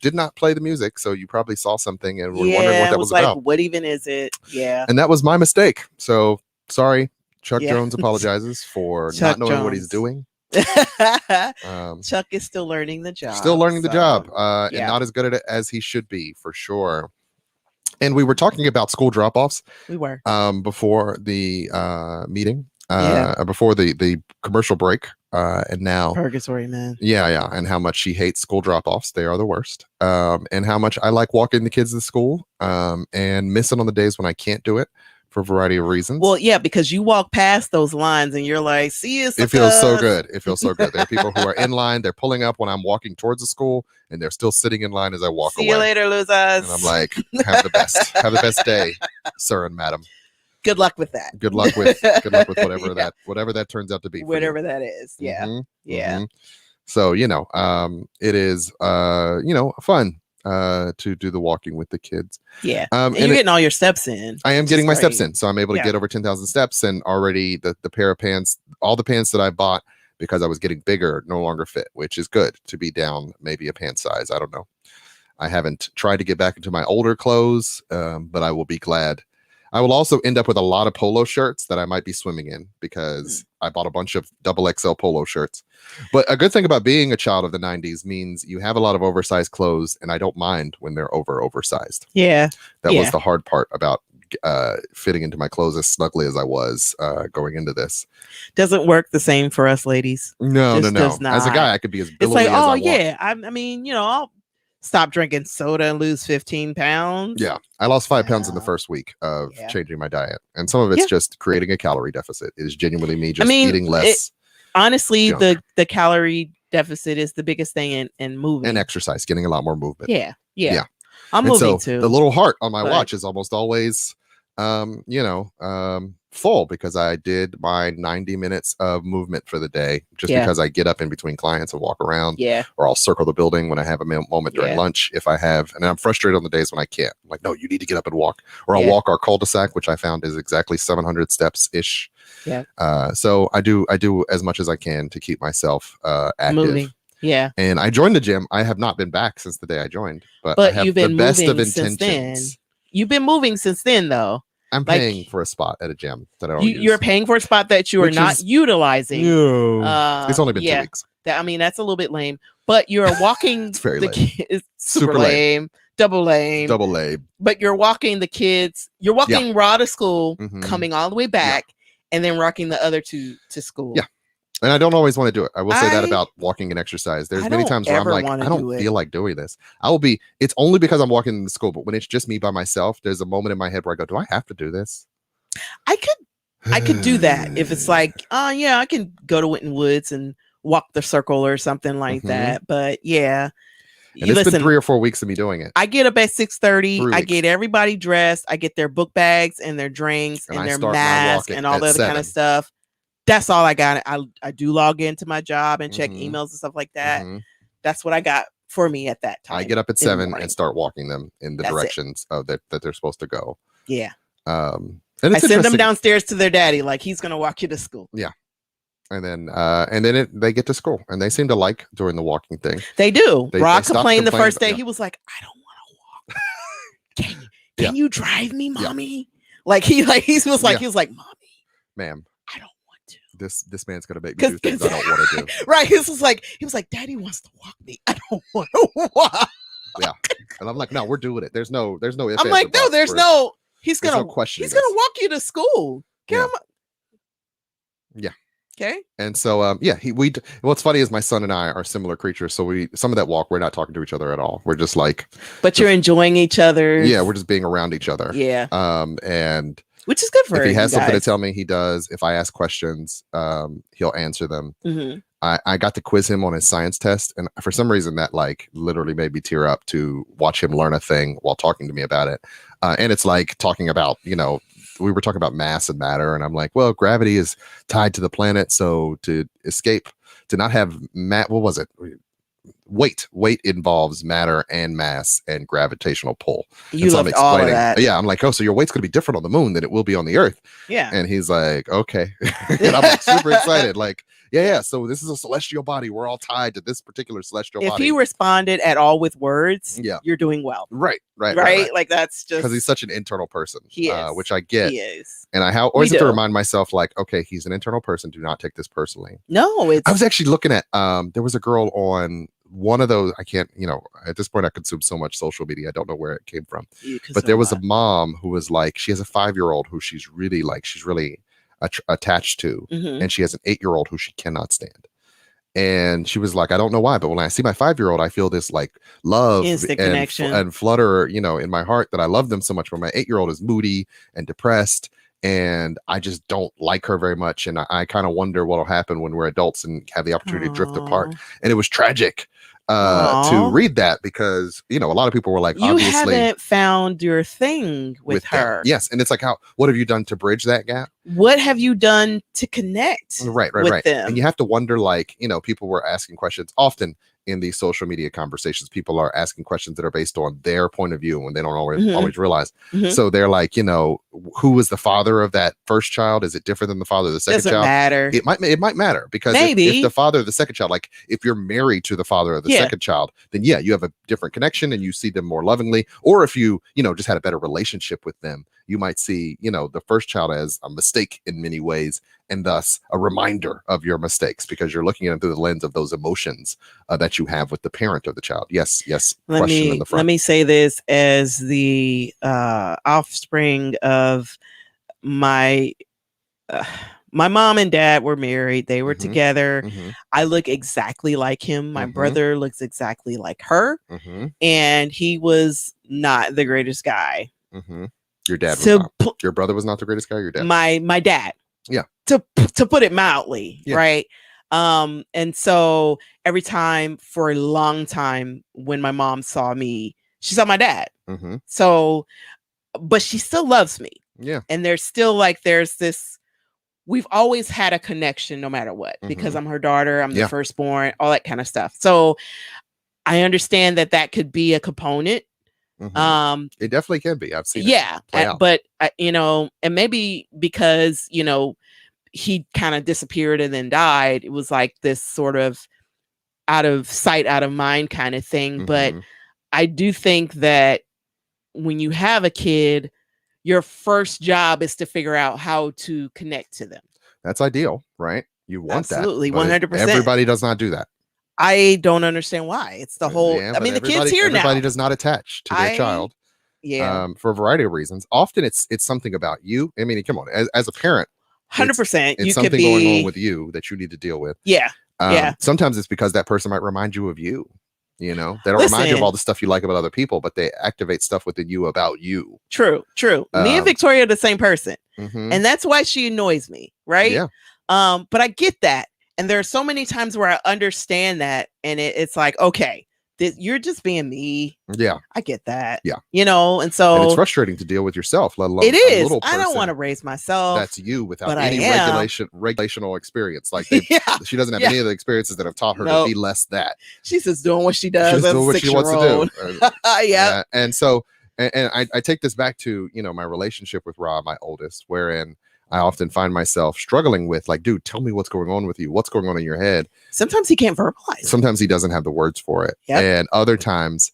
did not play the music. So you probably saw something and were wondering what that was about. What even is it? Yeah. And that was my mistake. So sorry. Chuck Jones apologizes for not knowing what he's doing. Chuck is still learning the job. And not as good at it as he should be, for sure. And we were talking about school drop-offs. We were. Before the meeting. Before the commercial break. And now purgatory, man. Yeah. And how much she hates school drop-offs. They are the worst. And how much I like walking the kids to school and missing on the days when I can't do it. For a variety of reasons. Well, yeah, because you walk past those lines and you're like, see you. It feels so good. It feels so good. There are people who are in line. They're pulling up when I'm walking towards the school, and they're still sitting in line as I walk away. See you later, losers. And I'm like, have the best. Have the best day, sir and madam. Good luck with that. Good luck with whatever that turns out to be. Whatever that is. Yeah. Mm-hmm. Yeah. Mm-hmm. So, it is fun. To do the walking with the kids. Yeah. And you're getting all your steps in. I am getting my steps in. So I'm able to get over 10,000 steps, and already the pair of pants, all the pants that I bought because I was getting bigger no longer fit, which is good to be down maybe a pant size. I don't know. I haven't tried to get back into my older clothes, but I will be glad. I will also end up with a lot of polo shirts that I might be swimming in because I bought a bunch of XXL polo shirts. But a good thing about being a child of the 90s means you have a lot of oversized clothes, and I don't mind when they're oversized. Yeah. That was the hard part about fitting into my clothes as snugly as I was going into this. Doesn't work the same for us ladies. No. As a guy, I could be as billowy as I want. I mean, I'll stop drinking soda and lose 15 pounds. Yeah. I lost 5 pounds in the first week of changing my diet. And some of it's just creating a calorie deficit. It is genuinely me just eating less. Honestly, junk. the calorie deficit is the biggest thing in moving. And exercise, getting a lot more movement. Yeah. I'm moving too. The little heart on my watch is almost always full because I did my 90 minutes of movement for the day because I get up in between clients and walk around. Yeah. Or I'll circle the building when I have a moment during lunch if I have, and I'm frustrated on the days when I can't. I'm like, no, you need to get up and walk. Or I'll walk our cul-de-sac, which I found is exactly 700 steps ish. Yeah. So I do as much as I can to keep myself active. Moving. Yeah. And I joined the gym. I have not been back since the day I joined, but I have you've been the best of intentions. intentions. Then. You've been moving since then, though. I'm paying for a spot at a gym that I don't use. You're paying for a spot that you are not utilizing. No. It's only been 2 weeks. That's a little bit lame. But you're walking. It's very lame. It's super lame. Double lame. But you're walking the kids. You're walking Raw to school, coming all the way back, and then walking the other two to school. Yeah. And I don't always want to do it. I will say that about walking and exercise. There's many times where I'm like, I don't feel like doing this. It's only because I'm walking to school. But when it's just me by myself, there's a moment in my head where I go, do I have to do this? I could do that if it's like, I can go to Winton Woods and walk the circle or something like that. But yeah. And it's been 3 or 4 weeks of me doing it. I get up at 6:30. I get everybody dressed. I get their book bags and their drinks and their masks and all the other kind of stuff. That's all I got. I do log into my job and check emails and stuff like that. That's what I got for me at that time. I get up at 7 and start walking them in the directions that they're supposed to go. Yeah. And I send them downstairs to their daddy, like he's gonna walk you to school. Yeah. And then they get to school and they seem to like doing the walking thing. They do. Rock complained the first day. He was like, I don't want to walk. Can you drive me, mommy? Like he was like, mommy, ma'am, I don't want to. This man's gonna make me do things I don't want to do. Right. He was like, Daddy wants to walk me. I don't want to walk. Yeah. And I'm like, no, we're doing it. There's no ifs, I'm like, no, there's no gonna walk you to school. Yeah. Okay. And so what's funny is my son and I are similar creatures. So some of that walk, we're not talking to each other at all. We're just like, but you're enjoying each other. Yeah, we're just being around each other. Yeah. And which is good for him. If he has something to tell me, he does. If I ask questions, he'll answer them. I got to quiz him on his science test, and for some reason that like literally made me tear up to watch him learn a thing while talking to me about it. And it's like talking about, we were talking about mass and matter, and I'm like, well, gravity is tied to the planet, so to not have what was it? weight. Weight involves matter and mass and gravitational pull. You loved all of that. Yeah, I'm like, oh, so your weight's gonna be different on the moon than it will be on the Earth. Yeah. And he's like, okay. And I'm like super excited. Like, yeah. So this is a celestial body. We're all tied to this particular celestial body. If he responded at all with words, you're doing well. Right. Like that's just because he's such an internal person. He is. Which I get. He is. And I always have to remind myself, like, okay, he's an internal person. Do not take this personally. No, I was actually looking at there was a girl on one of those. I can't, at this point I consume so much social media. I don't know where it came from. But there was a mom who was like, she has a 5-year-old who she's really attached to, and she has an 8-year-old who she cannot stand. And she was like, I don't know why, but when I see my 5-year-old, I feel this like love and flutter, in my heart that I love them so much. But my 8-year-old is moody and depressed, and I just don't like her very much. And I kind of wonder what'll happen when we're adults and have the opportunity to drift apart. And it was tragic to read that because, a lot of people were like, you obviously haven't found your thing with her. Them. Yes. And it's like, what have you done to bridge that gap? What have you done to connect with them? And you have to wonder, like, people were asking questions often in these social media conversations. People are asking questions that are based on their point of view and they don't always realize. So they're like, who was the father of that first child? Is it different than the father of the second child? Matter. It might matter because if the father of the second child, like if you're married to the father of the second child, then you have a different connection and you see them more lovingly. Or if you, just had a better relationship with them, you might see, the first child as a mistake in many ways, and thus a reminder of your mistakes because you're looking at them through the lens of those emotions that you have with the parent of the child. Yes. Let me say this as the offspring of my mom and dad were married. They were together. I look exactly like him. My brother looks exactly like her. And he was not the greatest guy. Your dad your brother was not the greatest guy. Your dad, my dad. Yeah. To put it mildly, right? And so every time for a long time when my mom saw me, she saw my dad. So, but she still loves me. Yeah. And there's still there's this. We've always had a connection, no matter what, because I'm her daughter. I'm the firstborn, all that kind of stuff. So I understand that could be a component. It definitely can be. I've seen it. But and maybe because he kind of disappeared and then died, it was like this sort of out of sight, out of mind kind of thing. But I do think that when you have a kid, your first job is to figure out how to connect to them. That's ideal, right? You want absolutely 100%. Everybody does not do that. I don't understand why. It's the whole. I mean, the kid's here now. Everybody does not attach to their child. Yeah. For a variety of reasons. Often it's something about you. I mean, come on. As a parent, 100%. It's something going on with you that you need to deal with. Yeah. Sometimes it's because that person might remind you of you. They don't remind you of all the stuff you like about other people, but they activate stuff within you about you. True. Me and Victoria are the same person, and that's why she annoys me, right? Yeah. But I get that. And there are so many times where I understand that, and it's like, okay, you're just being me. Yeah, I get that. Yeah, and so it's frustrating to deal with yourself, let alone it is. A little person I don't want to raise myself. That's you without any regulational experience. Like she doesn't have any of the experiences that have taught her to be less that. She's just doing what she does. She's doing what she wants to do. Yeah, and so I take this back to my relationship with Rob, my oldest, wherein I often find myself struggling with, like, dude, tell me what's going on with you. What's going on in your head? Sometimes he can't verbalize. Sometimes he doesn't have the words for it. Yep. And other times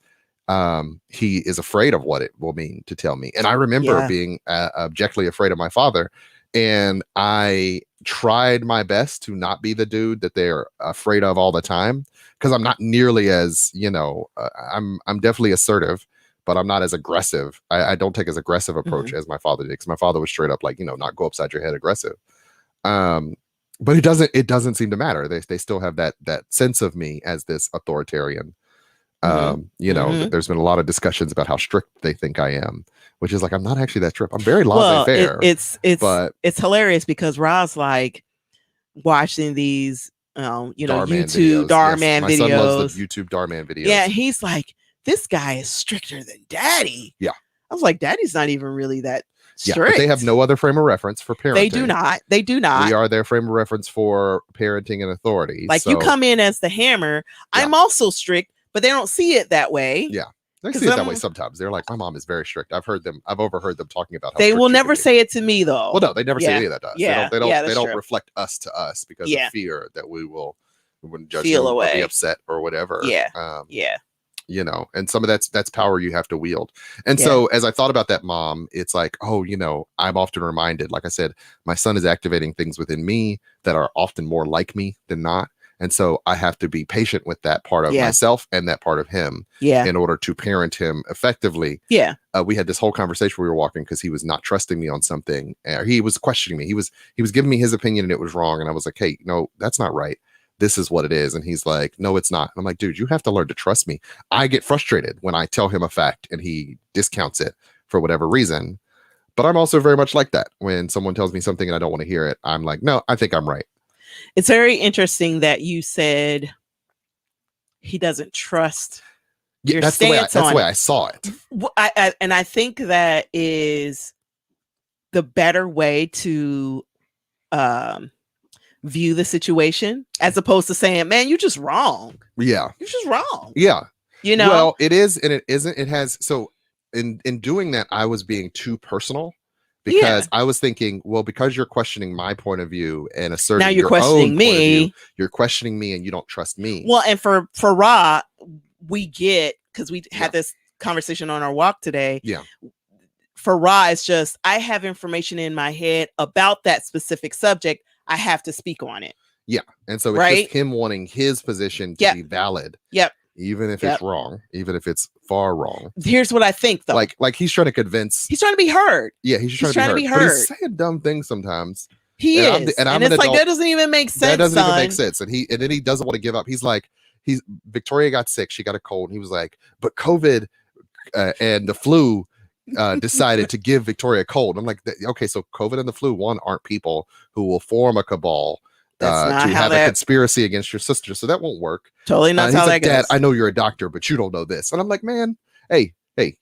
he is afraid of what it will mean to tell me. And I remember being objectively afraid of my father. And I tried my best to not be the dude that they're afraid of all the time. Because I'm not nearly as, I'm definitely assertive, but I'm not as aggressive. I don't take as aggressive approach as my father did, because my father was straight up like, not go upside your head aggressive. But it doesn't seem to matter. They still have that sense of me as this authoritarian. There's been a lot of discussions about how strict they think I am, which is like, I'm not actually that strict. I'm very laissez-faire. It's hilarious because Rob's like watching these, YouTube Darman videos. My son loves the YouTube Darman videos. Yeah, he's like, this guy is stricter than Daddy. Yeah. I was like, Daddy's not even really that strict. Yeah, but they have no other frame of reference for parenting. They do not. They do not. We are their frame of reference for parenting and authority. Like, you come in as the hammer. Yeah. I'm also strict, but they don't see it that way. Yeah. They see it that way sometimes. They're like, my mom is very strict. I've overheard them talking about how they will never say it to me, though. Well, no, they never say any of that to us. Yeah. They don't reflect us to us because of fear that we wouldn't judge them or be upset or whatever. Yeah. You know, and some of that's power you have to wield. And so as I thought about that mom, it's like, oh, you know, I'm often reminded, like I said, my son is activating things within me that are often more like me than not. And so I have to be patient with that part of myself and that part of him in order to parent him effectively. Yeah. We had this whole conversation we were walking because he was not trusting me on something. He was questioning me. He was giving me his opinion and it was wrong. And I was like, hey, no, that's not right. This is what it is. And he's like, no, it's not. And I'm like, dude, you have to learn to trust me. I get frustrated when I tell him a fact and he discounts it for whatever reason. But I'm also very much like that. When someone tells me something and I don't want to hear it, I'm like, no, I think I'm right. It's very interesting that you said he doesn't trust your stance on it. That's the way I saw it. And I think that is the better way to view the situation, as opposed to saying, man, you're just wrong. Yeah. You're just wrong. Yeah. You know? Well, it is and it isn't. It has. So in doing that, I was being too personal. Because I was thinking, well, because you're questioning my point of view and asserting now you're your questioning own me. Point of view, you're questioning me and you don't trust me. Well, and for Ra, we get, because we had this conversation on our walk today. Yeah. For Ra, it's just, I have information in my head about that specific subject. I have to speak on it. Yeah. And so it's just him wanting his position to be valid. Yep. Even if it's wrong, even if it's far wrong. Here's what I think, though. Like he's trying to convince. He's trying to be heard. Yeah, he's trying to be heard. But he's saying dumb things sometimes. He is. And it's like, that doesn't even make sense. That doesn't even make sense. And then he doesn't want to give up. He's like, Victoria got sick. She got a cold. And he was like, but COVID and the flu decided to give Victoria a cold. I'm like, okay, so COVID and the flu, one, aren't people who will form a cabal to have a conspiracy against your sister, so that won't work. Totally not how that goes. Dad, I know you're a doctor, but you don't know this. And I'm like, man, hey, this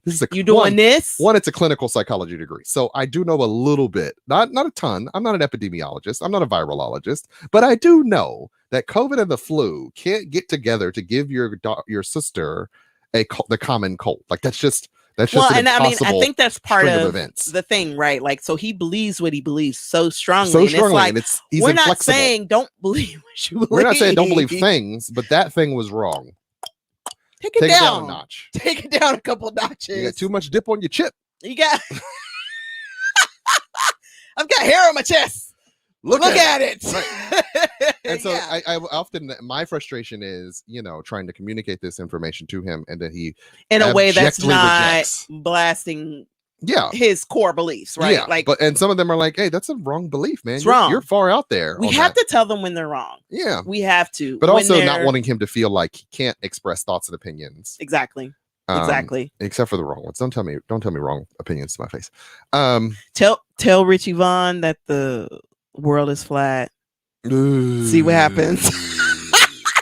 is you doing this? One, it's a clinical psychology degree, so I do know a little bit, not a ton. I'm not an epidemiologist, I'm not a virologist, but I do know that COVID and the flu can't get together to give your sister the common cold. Like that's just. And I mean, I think that's part of the thing, right? Like, so he believes what he believes so strongly. So strongly, and it's like, he's we're inflexible. not saying don't believe what you believe. We're not saying don't believe things, but that thing was wrong. Take it down a notch. Take it down a couple notches. You got too much dip on your chip. You got. I've got hair on my chest. Look at it. Right. And so I often, my frustration is, trying to communicate this information to him, and that he in a way that's not rejects. Blasting his core beliefs, right? Yeah, and some of them are like, hey, that's a wrong belief, man. It's wrong. You're far out there. We have to tell them when they're wrong. Yeah. We have to. But also not wanting him to feel like he can't express thoughts and opinions. Exactly. Except for the wrong ones. Don't tell me wrong opinions to my face. Tell Richie Vaughn that the world is flat. See what happens.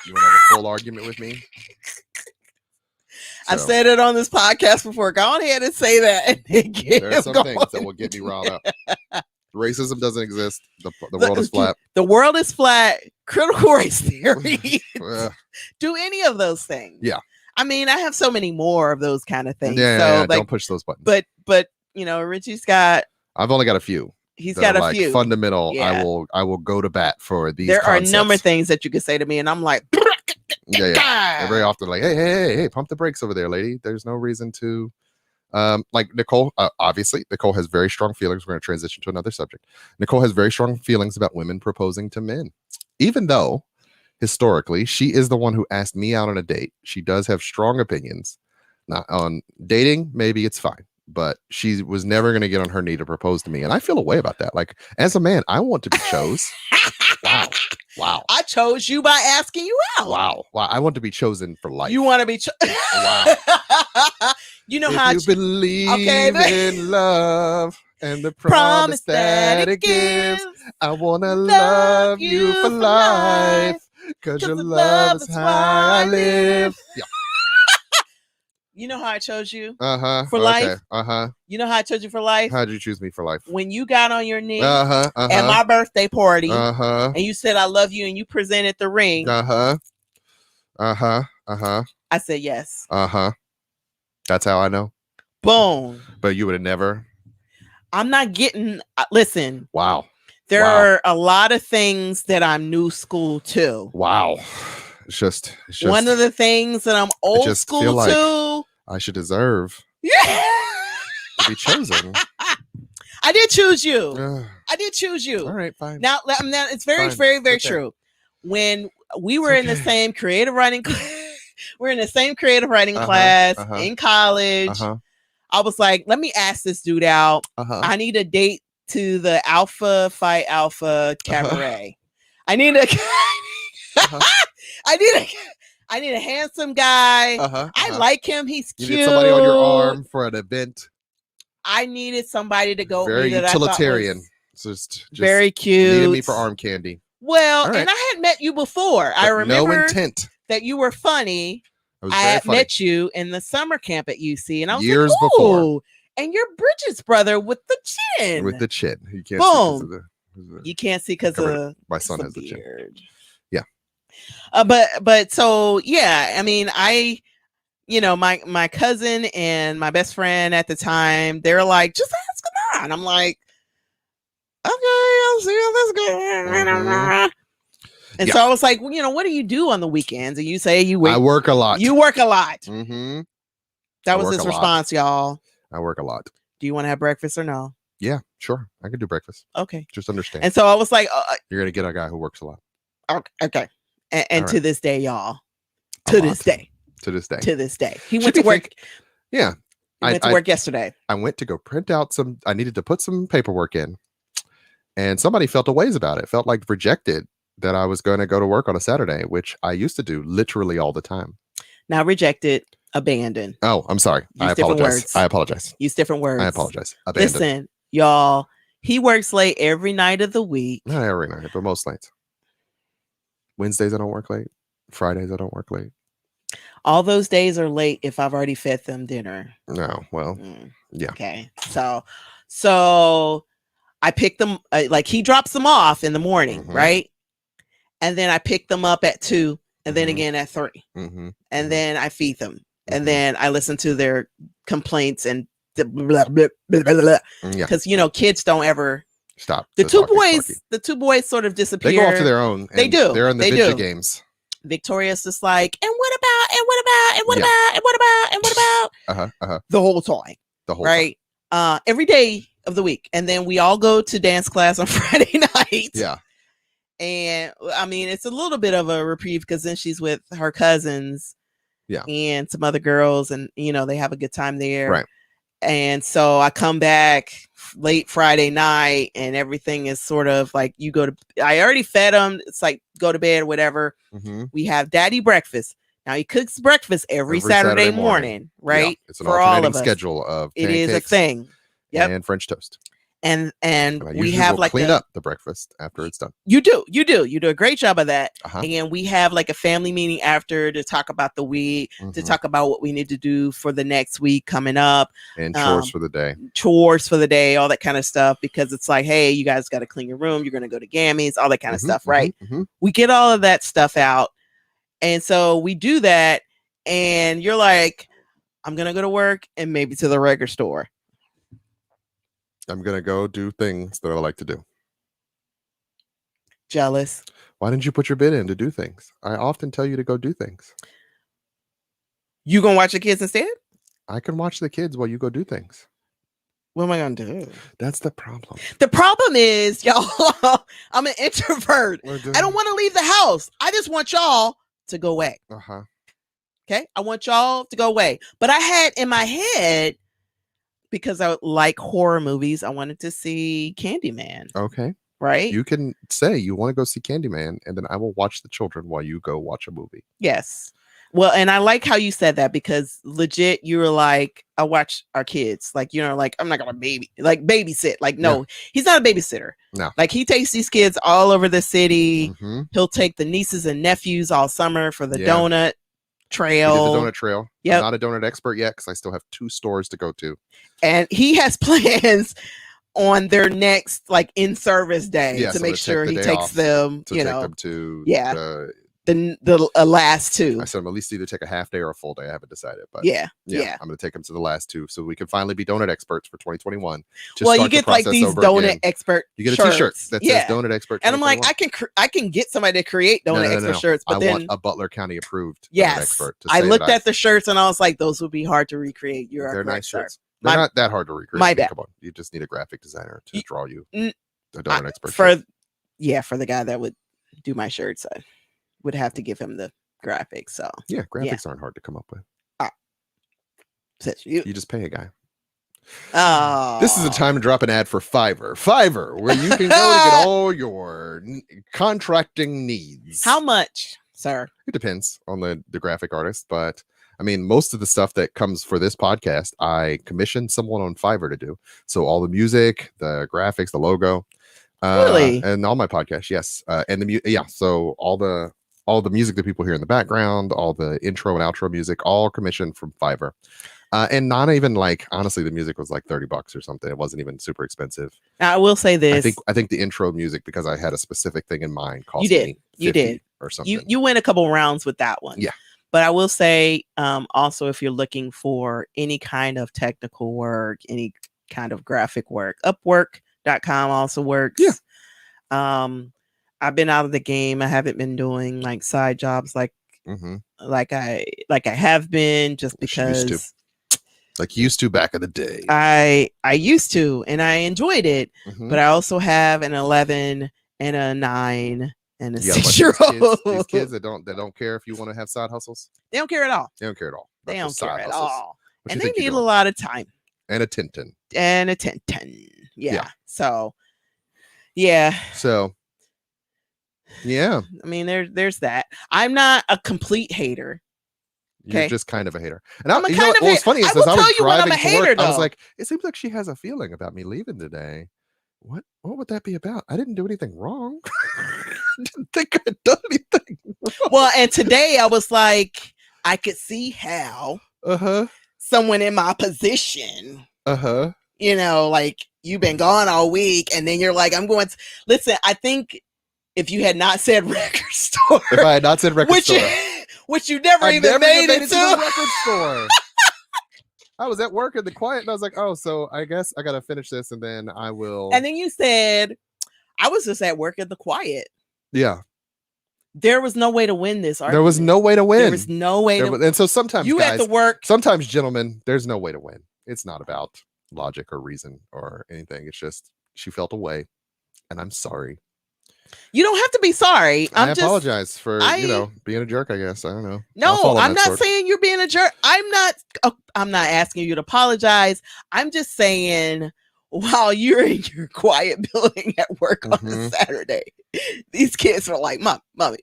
You want to have a full argument with me? I've said it on this podcast before. Go on ahead and say that. There are some things that will get me riled up. Racism doesn't exist. The world is flat. The world is flat. Critical race theory. Do any of those things. Yeah. I mean, I have so many more of those kind of things. Yeah, don't push those buttons. But Richie's got. I've only got a few. He's got a few fundamental. Yeah. I will go to bat for these. There concepts. are a number of things that you can say to me, and I'm like, yeah. Very often, like, hey, pump the brakes over there, lady. There's no reason to, like Nicole. Obviously, Nicole has very strong feelings. We're going to transition to another subject. Nicole has very strong feelings about women proposing to men, even though historically she is the one who asked me out on a date. She does have strong opinions. Not on dating, maybe it's fine. But she was never going to get on her knee to propose to me. And I feel a way about that. Like, as a man, I want to be chose. Wow. I chose you by asking you out. Wow. I want to be chosen for life. You want to be wow. You know how you believe in love and the promise that it gives. I want to love you for life because your love is how I live. Yeah. You know how I chose you for life? Okay. You know how I chose you for life? How'd you choose me for life? When you got on your knee at my birthday party and you said I love you and you presented the ring. I said yes. That's how I know. Boom. But you would have never. I'm not getting. Listen. Wow. There are a lot of things that I'm new school to. Wow. It's just one of the things that I'm old school like to. I should deserve. Yeah. To be chosen. I did choose you. I did choose you. All right, fine. Now it's very, very, very true. When we were in the same creative writing we're in the same creative writing class in college. I was like, let me ask this dude out. I need a date to the Alpha Phi Alpha Cabaret. I need a I need a handsome guy. I like him. He's cute. You need somebody on your arm for an event. I needed somebody to go. Very utilitarian. Just very cute. Needed me for arm candy. Well, and I had met you before. But I remember no intent that you were funny. I had met you in the summer camp at UC, and I was years like, before. And you're Bridget's brother with the chin. With the chin. You can't Boom. You can't see because of my son has the beard. Chin. Yeah. But so yeah, I mean, my cousin and my best friend at the time, they're like, just ask him out. And I'm like, okay, I'll see how this goes. And so I was like, well, what do you do on the weekends? And you say I work a lot. You work a lot. That was his response, y'all. I work a lot. Do you want to have breakfast or no? Yeah, sure. I can do breakfast. Okay. Just understand. And so I was like, you're going to get a guy who works a lot. Okay. And to this day, y'all. To this day. He went to work. Yeah. He went to work yesterday. I went to go print out I needed to put some paperwork in. And somebody felt a ways about it. Felt like rejected that I was going to go to work on a Saturday, which I used to do literally all the time. Now rejected, abandoned. Oh, I'm sorry. I apologize. Use different words. I apologize. Abandoned. Listen, y'all, he works late every night of the week. Not every night, but most nights. Wednesdays I don't work late. Fridays I don't work late. All those days are late if I've already fed them dinner. No, well, yeah. Okay. So I pick them, he drops them off in the morning, right? And then I pick them up at 2 and then again at 3. And then I feed them. And then I listen to their complaints and because kids don't ever stop. The two boys sort of disappear. They go off to their own. They do. They're in the video games. Victoria's just like, and what about the whole time. Right. Every day of the week. And then we all go to dance class on Friday night. Yeah. And I mean, it's a little bit of a reprieve because then she's with her cousins. Yeah. And some other girls, and they have a good time there. Right. And so I come back late Friday night and everything is sort of like I already fed them. It's like go to bed, whatever. We have daddy breakfast. Now he cooks breakfast every Saturday morning, right? Yeah. It's an alternating schedule of pancakes. It is a thing. Yep. And French toast. And we have clean up the breakfast after it's done. You do a great job of that. And we have like a family meeting after to talk about the week, to talk about what we need to do for the next week coming up, and chores for the day, all that kind of stuff, because it's like, hey, you guys got to clean your room, you're going to go to Gammy's, all that kind of stuff, right? We get all of that stuff out, and so we do that, and you're like, I'm going to go to work and maybe to the record store. I'm going to go do things that I like to do. Jealous. Why didn't you put your bid in to do things? I often tell you to go do things. You going to watch the kids instead? I can watch the kids while you go do things. What am I going to do? That's the problem. The problem is, y'all, I'm an introvert. I don't want to leave the house. I just want y'all to go away. Okay? I want y'all to go away. But I had in my head, because I like horror movies, I wanted to see Candyman. Okay. Right? You can say you want to go see Candyman, and then I will watch the children while you go watch a movie. Yes. Well, and I like how you said that, because legit, you were like, I watch our kids. Like, like, I'm not going to babysit. Like, no, he's not a babysitter. No. Like, he takes these kids all over the city. He'll take the nieces and nephews all summer for the donut trail. We did the donut trail. Yep. I'm not a donut expert yet because I still have 2 stores to go to. And he has plans on their next like in-service day to make sure he takes them, to take them to the last 2. I said I'm at least either take a half day or a full day. I haven't decided, but yeah. I'm going to take them to the last 2 so we can finally be donut experts for 2021. Well, you get like these donut expert. You get a T-shirt that says donut expert. And I'm like, I can get somebody to create donut expert shirts, but I want a Butler County approved donut expert. I looked at the shirts and I was like, those would be hard to recreate. They're nice shirts. They're not that hard to recreate. My bad. Come on, you just need a graphic designer to draw you a donut expert for the guy that would do my shirts. I would have to give him the graphics. So graphics aren't hard to come up with. You just pay a guy. Oh, this is a time to drop an ad for Fiverr, where you can go to get all your contracting needs. How much, sir? It depends on the graphic artist, but I mean, most of the stuff that comes for this podcast, I commissioned someone on Fiverr to do. So all the music, the graphics, the logo, really, and all my podcasts, yes, and so all the music that people hear in the background, all the intro and outro music, all commissioned from Fiverr. And not even like, honestly, the music was like $30 or something. It wasn't even super expensive. I will say this. I think the intro music, because I had a specific thing in mind, cost me $50 did or something. You went a couple rounds with that one. Yeah. But I will say, also, if you're looking for any kind of technical work, any kind of graphic work, Upwork.com also works. Yeah. I've been out of the game. I haven't been doing like side jobs like I have been, just because used to back in the day. I used to, and I enjoyed it, but I also have an 11 and a 9 and a 6-year-old. These kids that don't care if you want to have side hustles. They don't care at all. They don't care at all. They don't care at all. And they need a doing? lot of time. And a Tintin. Yeah. So, yeah. Yeah. I mean, there's that. I'm not a complete hater. Okay? You're just kind of a hater. And what's funny is, I will tell you when I'm a hater, though. I was like, it seems like she has a feeling about me leaving today. What would that be about? I didn't do anything wrong. I didn't think I'd done anything wrong. Well, and today I was like, I could see how someone in my position, like, you've been gone all week, and then you're like, I'm going to listen. I think if you had not said record store, if I had not said record store, which you never even made it to the record store. I was at work in the quiet, and I was like, oh, so I guess I got to finish this, and then I will. And then you said, I was just at work in the quiet. Yeah. There was no way to win this argument. There was no way to win. There was no way to win. And so sometimes, you guys, had to work. Sometimes, gentlemen, there's no way to win. It's not about logic or reason or anything. It's just she felt a way, and I'm sorry. You don't have to be sorry. I apologize for being a jerk, I guess. I don't know. No, I'm not saying you're being a jerk. I'm not asking you to apologize. I'm just saying, while you're in your quiet building at work on a Saturday, these kids are like, mommy.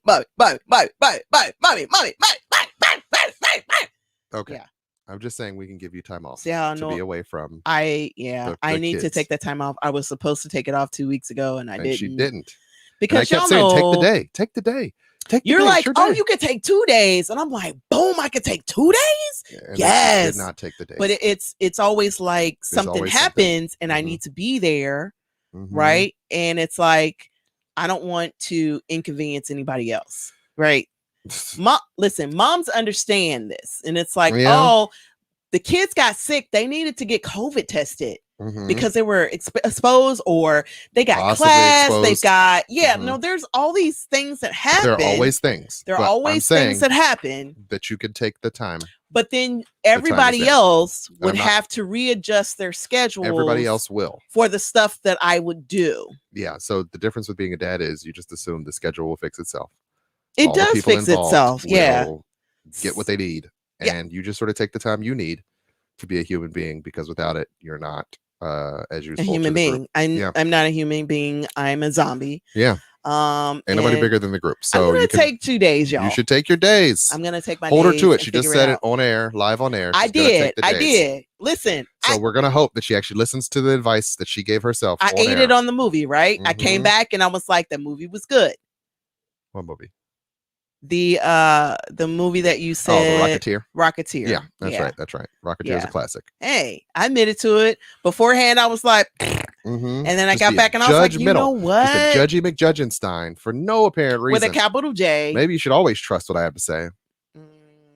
Okay. Yeah. I'm just saying we can give you time off to be away from. I need to take that time off. I was supposed to take it off 2 weeks ago, and didn't. She didn't. Because I kept saying, take the day. You're like, you could take 2 days. And I'm like, boom, I could take 2 days? Yes. Did not take the day. But it's always like something happens and I need to be there. Right. And it's like, I don't want to inconvenience anybody else. Right. Listen, moms understand this. And it's like, oh, the kids got sick. They needed to get COVID tested. Because they were exposed, or they got possibly class, exposed. They got no, there's all these things that happen. There are always things. There are always things that happen that you could take the time. But then everybody else would have to readjust their schedule. Everybody else will for the stuff that I would do. Yeah. So the difference with being a dad is you just assume the schedule will fix itself. It does fix itself. Yeah. Get what they need, and you just sort of take the time you need to be a human being, because without it, you're not. As you a human being. I'm not a human being. I'm a zombie. Yeah. Ain't nobody bigger than the group. So I'm gonna take 2 days, y'all. You should take your days. I'm gonna take my hold days her to it. She just said it on air, live on air. I did. Listen. So we're gonna hope that she actually listens to the advice that she gave herself. I ate it on the movie, right? I came back and I was like, that movie was good. What movie? The movie that you said, The Rocketeer. Rocketeer. Yeah, that's right. Rocketeer is a classic. Hey, I admitted to it beforehand. I was like, and then I got back and I was like, you know what? Just a Judgy McJudgenstein for no apparent reason. With a capital J. Maybe you should always trust what I have to say.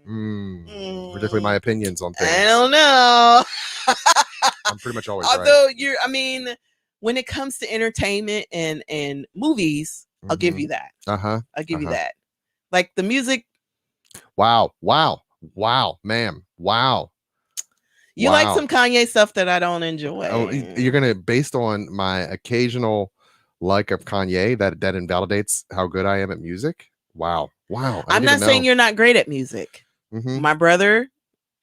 Particularly my opinions on things. I don't know. I'm pretty much always Although when it comes to entertainment and movies, I'll give you that. I'll give you that. Like the music. Wow, ma'am. Wow. You like some Kanye stuff that I don't enjoy. Oh, you're gonna, based on my occasional like of Kanye, that invalidates how good I am at music. Wow. I'm not saying you're not great at music. My brother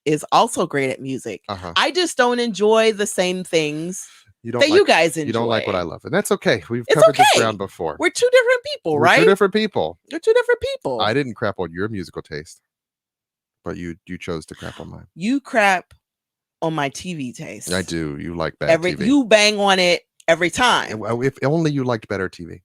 is also great at music. I just don't enjoy the same things you guys enjoy. You don't like what I love, and that's okay. We've covered this ground before. We're two different people, right? Two different people. We're two different people. I didn't crap on your musical taste, but you chose to crap on mine. You crap on my TV taste. I do. You like bad TV. You bang on it every time. If only you liked better TV.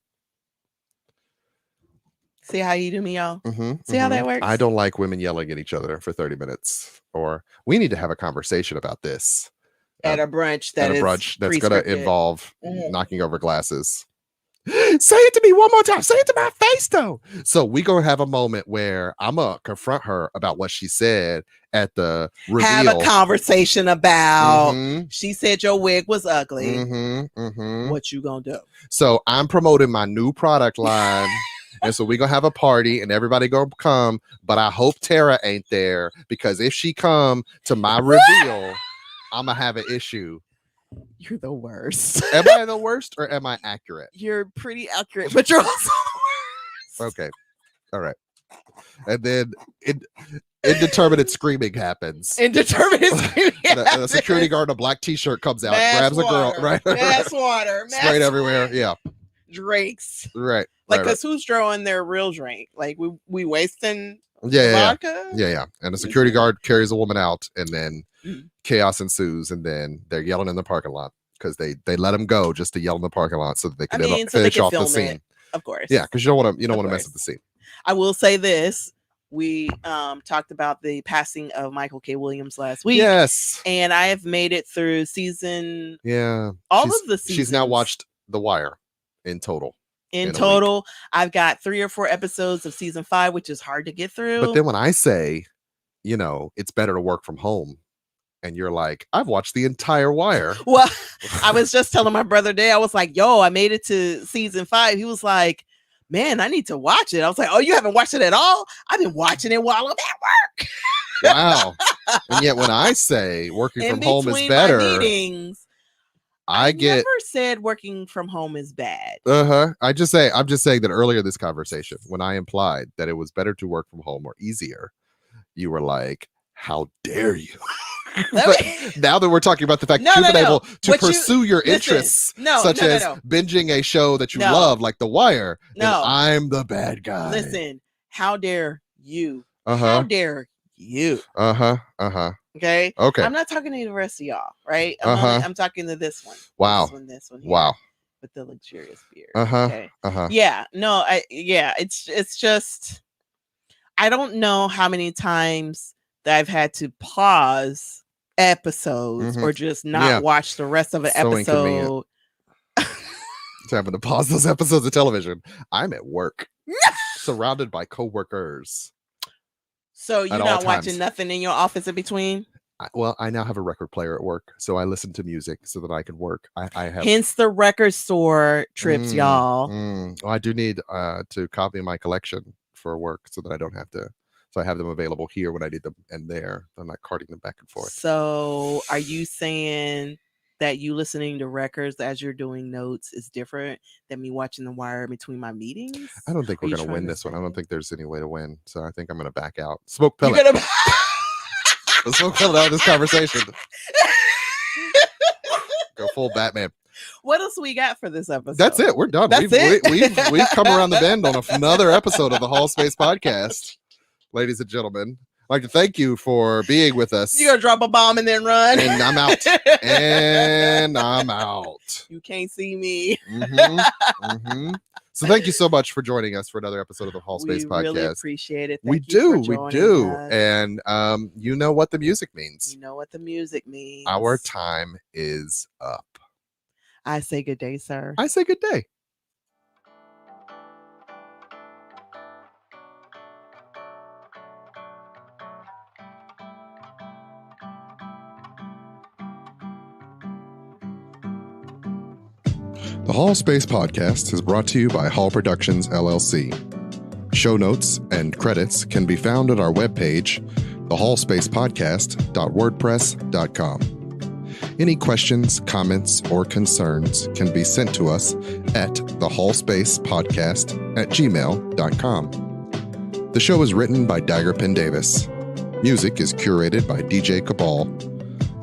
See how you do me, y'all? See how that works? I don't like women yelling at each other for 30 minutes. Or we need to have a conversation about this. At a brunch that's going to involve knocking over glasses. Say it to me one more time. Say it to my face, though. So we're going to have a moment where I'm going to confront her about what she said at the reveal. Have a conversation about, she said your wig was ugly. What you going to do? So I'm promoting my new product line. And so we're going to have a party and everybody going to come. But I hope Tara ain't there, because if she come to my reveal, I'm going to have an issue. You're the worst. Am I the worst or am I accurate? You're pretty accurate, but you're also the worst. Okay. All right. And then indeterminate screaming happens. Indeterminate screaming and a security guard in a black t-shirt comes out, grabs a girl. Right? Mass water. Sprayed everywhere. Yeah. Drinks. Right. Like, because who's throwing their real drink? Like, we wasting vodka? Yeah. And a security guard carries a woman out, and then chaos ensues, and then they're yelling in the parking lot because they let them go just to yell in the parking lot so that they can finish off the scene. Of course. Yeah, because you don't want to mess with the scene. I will say this. We talked about the passing of Michael K. Williams last week. Yes. And I have made it through season. Yeah. All of the seasons. She's now watched The Wire in total. In total, I've got 3 or 4 episodes of season 5, which is hard to get through. But then when I say, it's better to work from home, and you're like, I've watched the entire Wire. Well, I was just telling my brother today, I was like, yo, I made it to season 5. He was like, man, I need to watch it. I was like, oh, you haven't watched it at all? I've been watching it while I'm at work. Wow. And yet when I say working from home is better, I never said working from home is bad. I'm just saying that earlier this conversation, when I implied that it was better to work from home or easier, you were like, how dare you? But now that we're talking about the fact that you've been able to pursue your interests, such as binging a show that you love, like The Wire, and I'm the bad guy. Listen, how dare you? How dare you? Okay. I'm not talking to the rest of y'all, right? I'm talking to this one. Wow. This one here, wow. With the luxurious beard. Okay. Yeah. No. It's just, I don't know how many times that I've had to pause episodes or just not watch the rest of an episode. It's having to pause those episodes of television. I'm at work, surrounded by coworkers. So you're not watching nothing in your office in between? I now have a record player at work, so I listen to music so that I can work. I have hence the record store trips, y'all. Well, I do need to copy my collection for work so that I don't have to. So I have them available here when I need them, and there. I'm not carting them back and forth. So are you saying that you listening to records as you're doing notes is different than me watching The Wire between my meetings? I don't think we're going to win this one. I don't think there's any way to win. So I think I'm going to back out. Smoke pellet. Smoke pellet out of this conversation. Go full Batman. What else we got for this episode? That's it. We're done. We've come around the bend on another episode of the Hallspace Podcast. Ladies and gentlemen, like to thank you for being with us. You're going to drop a bomb and then run. And I'm out. And I'm out. You can't see me. So thank you so much for joining us for another episode of the Hallspace Podcast. We really appreciate it. We do. And you know what the music means. You know what the music means. Our time is up. I say good day, sir. I say good day. The Hallspace Podcast is brought to you by Hall Productions, LLC. Show notes and credits can be found at our webpage, thehallspacepodcast.wordpress.com. Any questions, comments, or concerns can be sent to us at thehallspacepodcast@gmail.com. The show is written by Dagger Penn Davis. Music is curated by DJ Cabal.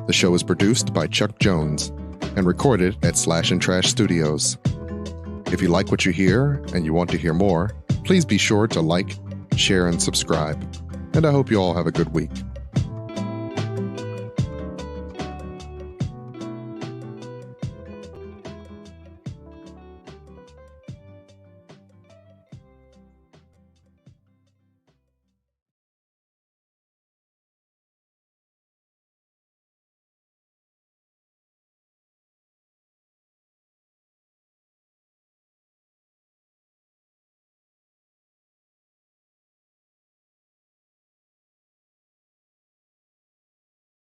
The show is produced by Chuck Jones and recorded at Slash and Trash Studios. If you like what you hear and you want to hear more, please be sure to like, share, and subscribe. And I hope you all have a good week.